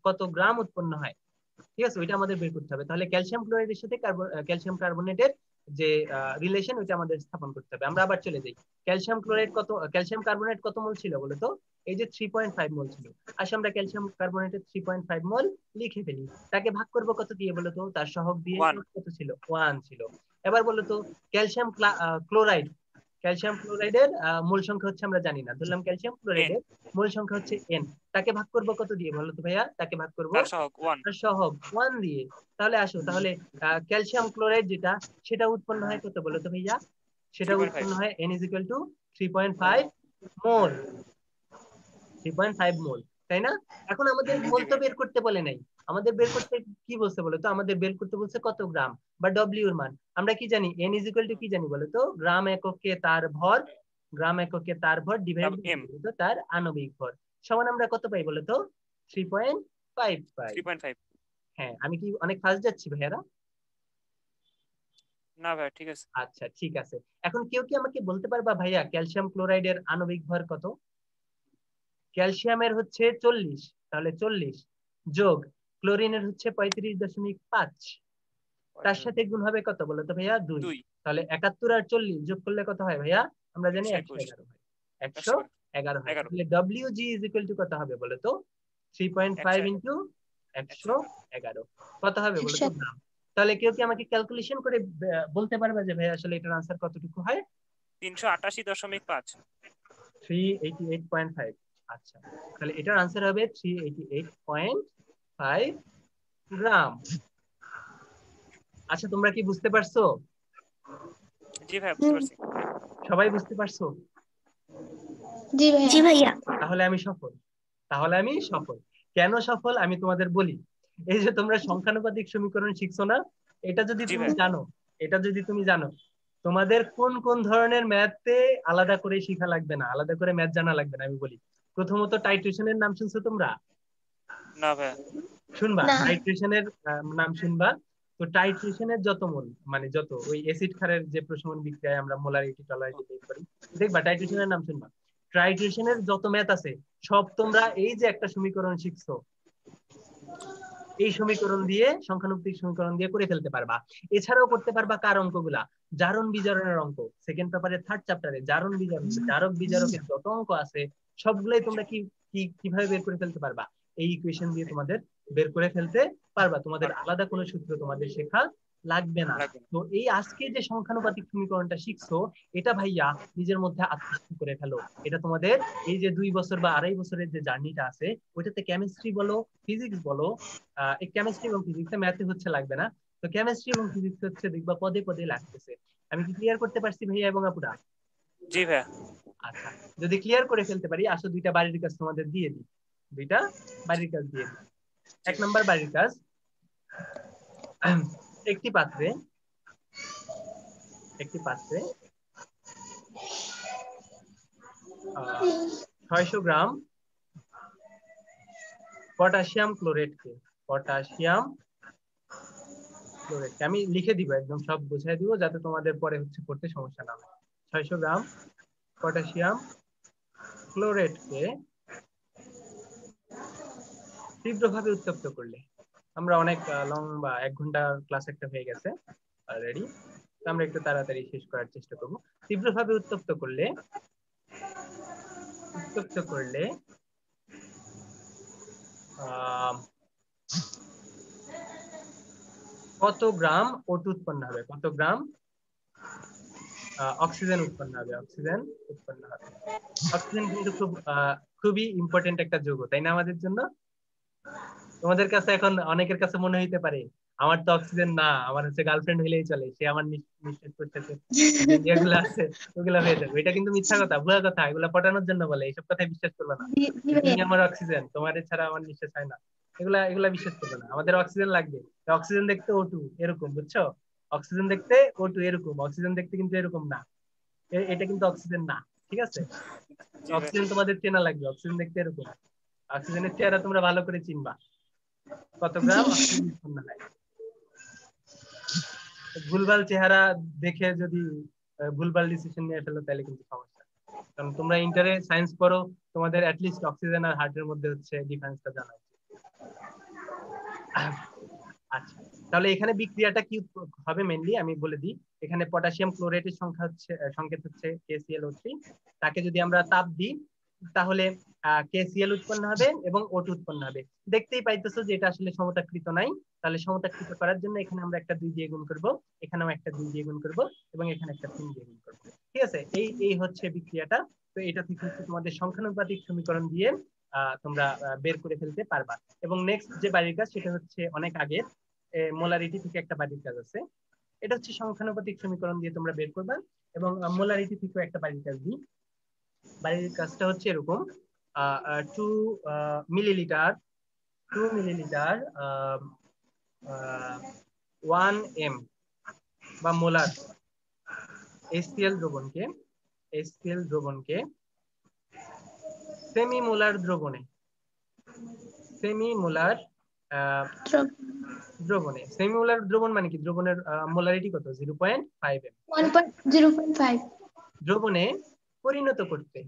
Speaker 2: কত গ্রাম উৎপন্ন হয়, ঠিক আছে? ওইটা আমাদের বের করতে হবে। তাহলে ক্যালসিয়াম ক্লোরাইডের সাথে ক্যালসিয়াম কার্বনেটের যে রিলেশন ওইটা আমাদের স্থাপন করতে হবে। আমরা আবার চলে যাই। ক্যালসিয়াম কার্বনেট কত মোল ছিল বলো তো? এই যে 3.5 মোল ছিল। আসলে আমরা ক্যালসিয়াম কার্বনেটের 3.5 মোল লিখে ফেলি। তাকে ভাগ করব কত দিয়ে বলো তো? তার সহগ দিয়ে। কত ছিল? 1 ছিল। এবার বলো তো ক্যালসিয়াম ক্লোরাইডের মোল সংখ্যা হচ্ছে আমরা জানি না, ধরলাম ক্যালসিয়াম ক্লোরাইডের মোল সংখ্যা হচ্ছে n। তাকে ভাগ করব কত দিয়ে বলো তো ভাইয়া? তাকে ভাগ করব তার সহগ 1 দিয়ে। তাহলে আসো, তাহলে ক্যালসিয়াম ক্লোরাইড যেটা সেটা উৎপন্ন হয় কত বলো তো ভাইয়া? সেটা উৎপন্ন হয় n = 3.5 মোল। 3.5 মোল, তাই না? এখন আমাদের মোল তো বের করতে বলে নাই, আমাদের বের করতে কি বলছে বলো তো? আমাদের বের করতে বলছে কত গ্রাম বা ডব্লিউ এর মান। আমরা কি জানি? n = কি জানি বলো তো? গ্রাম এককে তার ভর, গ্রাম এককে তার ভর ডিভাইড তার আণবিক ভর সমান আমরা কত পাই বলো তো? 3.5 পাই।
Speaker 4: 3.5।
Speaker 2: হ্যাঁ, আমি কি অনেক ফাস্ট যাচ্ছি ভাইয়ারা?
Speaker 4: না ভাই ঠিক আছে।
Speaker 2: আচ্ছা ঠিক আছে। এখন কেউ কি আমাকে বলতে পারবা ভাইয়া ক্যালসিয়াম ক্লোরাইডের আণবিক ভর কত? ক্যালসিয়ামের হচ্ছে 40, তাহলে 40 যোগ ক্লোরিনের হচ্ছে 35.5, তার সাথে গুণ হবে কত বলো তো ভাইয়া? 2। তাহলে 71 আর 40 যোগ করলে কত হয় ভাইয়া? আমরা জানি 111 হয়। 111 হয়। তাহলে WG = কত হবে বলো তো? 3.5 × 111 কত হবে বলো তো? গ্রাম। তাহলে কেউ কি আমাকে ক্যালকুলেশন করে বলতে পারবে যে ভাই আসলে এটার आंसर কতটুকু হয়?
Speaker 4: 388.5।
Speaker 2: 388.5। আচ্ছা, তাহলে এটার आंसर হবে 388.5 গ্রাম। আচ্ছা, তোমরা কি বুঝতে পারছো?
Speaker 4: জি ভাই বুঝতে পারছি।
Speaker 2: সবাই বুঝতে পারছো?
Speaker 5: জি ভাইয়া।
Speaker 2: তাহলে আমি সফল। কেন সফল আমি তোমাদের বলি। এই যে তোমরা সংখ্যানুপাতিক সমীকরণ শিখছো না, এটা যদি তুমি জানো তোমাদের কোন কোন ধরনের ম্যাথে আলাদা করে শেখা লাগবে না, আলাদা করে ম্যাথ জানা লাগবে না। আমি বলি, প্রথমত টাইট্রেশনের নাম শুনছো তোমরা?
Speaker 4: না ভাই।
Speaker 2: শুনবা, টাইট্রেশনের নাম শুনবা। তো টাইট্রেশনের যত মোল মানে যত ওই অ্যাসিড ক্ষারের যে প্রশমন বিক্রিয়ায় আমরা মোলারিটি টলারিটি বের করি, দেখবা টাইট্রেশনের নাম শুনবা। টাইট্রেশনের যত ম্যাথ আছে সব তোমরা এই যে একটা সমীকরণ শিখছো এই সমীকরণ দিয়ে, সংখ্যানুপাতিক সমীকরণ দিয়ে করে ফেলতে পারবা। এছাড়াও করতে পারবা কার অঙ্কগুলা? জারণ বিজারণের অঙ্ক। সেকেন্ড পেপারের 3rd চ্যাপ্টারে জারণ বিজারণ, জারক বিজারকের যত অঙ্ক আছে সবগুলাই তোমরা কিভাবে বের করে ফেলতে পারবা? এই ইকুয়েশন দিয়ে তোমাদের বের করে ফেলতে পারবা। তোমাদের আলাদা কোনো সূত্র তোমাদের শেখা লাগবে না। তো এই আজকে যে সংখ্যানুপাতিক সমীকরণটা শিখছো এটা ভাইয়া নিজের মধ্যে আত্মস্থ করে ফেলো। এটা তোমাদের এই যে 2 বছর বা 2.5 বছরের যে জার্নিটা আছে ওইটাতে কেমিস্ট্রি বলো, ফিজিক্স বলো, এই কেমিস্ট্রি এবং ফিজিক্সে ম্যাথে হচ্ছে লাগবে না। তো কেমিস্ট্রি এবং ফিজিক্স হচ্ছে দেখবা পদে পদে লাগতেছে। আমি কি ক্লিয়ার করতে পারছি ভাইয়া এবং আপুরা?
Speaker 4: জি ভাই।
Speaker 2: আচ্ছা, যদি ক্লিয়ার করে ফেলতে পারি আসো 2টা বাড়ির কাজ তোমাদের দিয়ে দিই। 2টা বাড়ির কাজ দিয়ে দিই। 1 নাম্বার বাড়ির কাজ, একটি পাত্রে 600 গ্রাম পটাশিয়াম ক্লোরেটকে আমি লিখে দিব, একদম সব বুঝাই দিব যাতে তোমাদের পরে হচ্ছে পড়তে সমস্যা না হয়। 600 গ্রাম পটাশিয়াম ক্লোরেটকে তীব্রভাবে উত্তপ্ত করলে, আমরা অনেক লম্বা 1 ঘন্টা ক্লাস একটা হয়ে গেছে অলরেডি, আমরা একটু তাড়াতাড়ি শেষ করার চেষ্টা করব। তীব্রভাবে উত্তপ্ত করলে কত গ্রাম O2 উৎপন্ন হবে, কত গ্রাম অক্সিজেন উৎপন্ন হবে, অক্সিজেন কিন্তু খুবই ইম্পর্টেন্ট একটা যৌগ, তাই না আমাদের জন্য? তোমাদের কাছে এখন অনেকের কাছে মনে হইতে পারে আমার তো অক্সিজেন না, আমার হচ্ছে গার্লফ্রেন্ড হইলেই চলে, সে আমার নিঃশ্বাস প্রশ্বাসে যেগুলো আছে ওগুলা হয়ে যাবে। এটা কিন্তু মিথ্যা কথা, ভুয়া কথা, এগুলা পটানোর জন্য বলে, এইসব কথাই বিশ্বাস করবে না। তুমি আমার অক্সিজেন, তোমার ছাড়া আমার নিঃশ্বাস হয় না, এগুলা বিশ্বাস করবে না। আমাদের অক্সিজেন লাগবে, অক্সিজেন দেখতে O2 এরকম, বুঝছো? অক্সিজেন দেখতে O2 এরকম, অক্সিজেন দেখতে কিন্তু এরকম না, এটা কিন্তু অক্সিজেন না, ঠিক আছে? অক্সিজেন তোমাদের চেনা লাগবে, অক্সিজেন দেখতে এরকম, অক্সিজেনের চেহারা তোমরা ভালো করে চিনবা, কত গ্রাম অক্সিজেন উৎপন্ন হয়। ভুলভাল চেহারা দেখে যদি ভুলভাল ডিসিশন নিয়ে ফেলো তাহলে কিন্তু সমস্যা, কারণ তোমরা ইন্টারে সায়েন্স পড়ো, তোমাদের অ্যাটলিস্ট অক্সিজেন আর হার্টের মধ্যে হচ্ছে ডিফারেন্সটা জানা উচিত। আচ্ছা, তাহলে এখানে বিক্রিয়াটা কি হবে মেইনলি আমি বলে দিই। এখানে পটাশিয়াম ক্লোরাইডের সংকেত হচ্ছে KClO3, তাকে যদি আমরা তাপ দিই তাহলে KCl উৎপন্ন হবে এবং O2 উৎপন্ন হবে। দেখতেই পাইতেছো যে এটা আসলে সমতাকৃত নাই, তাহলে সমতাকৃত করার জন্য এখানে আমরা একটা 2 দিয়ে গুণ করব, এখানেও একটা 2 দিয়ে গুণ করব এবং এখানে একটা 3 দিয়ে গুণ করব, ঠিক আছে? এই হচ্ছে বিক্রিয়াটা। তো এটা থেকে হচ্ছে তোমাদের সংখ্যানুপাতিক সমীকরণ দিয়ে তোমরা বের করে ফেলতে পারবা। এবং নেক্সট যে বাড়ির কাজ সেটা হচ্ছে অনেক আগের মোলারিটি থেকে একটা বাড়ির কাজ আছে, এটা হচ্ছে সংখ্যানুপাতিক সমীকরণ দিয়ে তোমরা বের করবা। এবং মোলারিটি থেকে একটা বাড়ির কাজ দিই, বাড়ির কাজটা হচ্ছে এরকম, 2 মিলিলিটার 1 m বা মোলার HCl দ্রবণকে সেমিমোলার দ্রবণে সেমিমোলার দ্রবণ মানে কি? দ্রবণের মোলারিটি কত? 0.5 m।
Speaker 5: 1.0.5
Speaker 2: দ্রবণে পরিণত করতে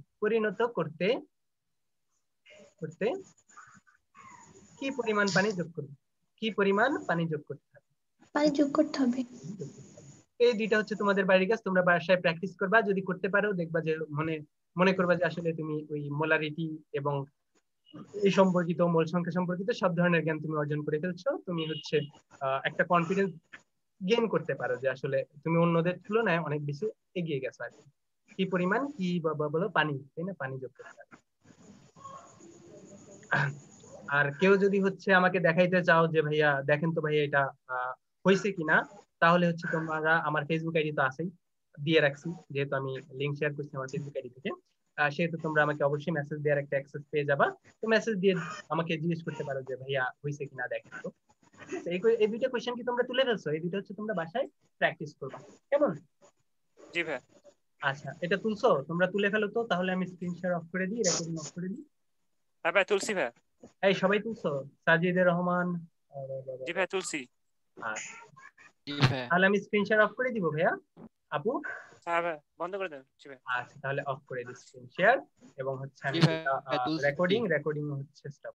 Speaker 2: কি পরিমাণ পানি যোগ করতে হবে? এই দুইটা হচ্ছে তোমাদের বাড়ির কাজ, তোমরা বাসায় প্র্যাকটিস করবা, যদি করতে পারো দেখবা যে মনে করবা যে আসলে তুমি ওই মোলারিটি এবং এই সম্পর্কিত মোল সংখ্যা সম্পর্কিত সব ধরনের জ্ঞান তুমি অর্জন করে ফেলছো। তুমি হচ্ছে একটা কনফিডেন্স গেইন করতে পারো যে আসলে তুমি অন্যদের তুলনায় অনেক বেশি এগিয়ে গেছো আর কি পরিমাণ কি বলো পানি, তাই না? পানি যোগ করতে হবে। আর কেউ যদি হচ্ছে আমাকে দেখাইতে চাও যে ভাইয়া দেখেন তো ভাইয়া এটা হয়েছে কিনা, তাহলে হচ্ছে তোমরা আমার ফেসবুক আইডি তো আছেই, দিয়ে রাখছি, যেহেতু আমি লিংক শেয়ার করছি আমার ফেসবুক আইডি থেকে, সেহেতু তোমরা আমাকে অবশ্যই মেসেজ দেওয়ার একটা অ্যাক্সেস পেয়ে যাবা। তো মেসেজ দিয়ে আমাকে জিজ্ঞেস করতে পারো যে ভাইয়া হয়েছে কিনা দেখেন তো। এই দুইটা কোশ্চেন কি তোমরা তুলে ফেলছো? এই দুইটা হচ্ছে তোমরা বাসায় প্র্যাকটিস করবা, কেমন?
Speaker 4: জি ভাই।
Speaker 2: আচ্ছা, এটা তুলছো? তোমরা তুলে ফেলো তো, তাহলে আমি স্ক্রিন শেয়ার অফ করে দিই, রেকর্ডিং অফ করে দিই।
Speaker 4: হ্যাঁ ভাই তুলসি ভাই।
Speaker 2: এই সবাই তুলছো? সাজিদুর রহমান?
Speaker 4: জি ভাই তুলসি।
Speaker 2: তাহলে আমি স্ক্রিন শেয়ার অফ করে দিব ভাইয়া, আপু?
Speaker 4: হ্যাঁ ভাই বন্ধ করে দেন। জি ভাই।
Speaker 2: আচ্ছা, তাহলে অফ করে দিই স্ক্রিন শেয়ার এবং হচ্ছে আমি রেকর্ডিং হচ্ছে স্টপ।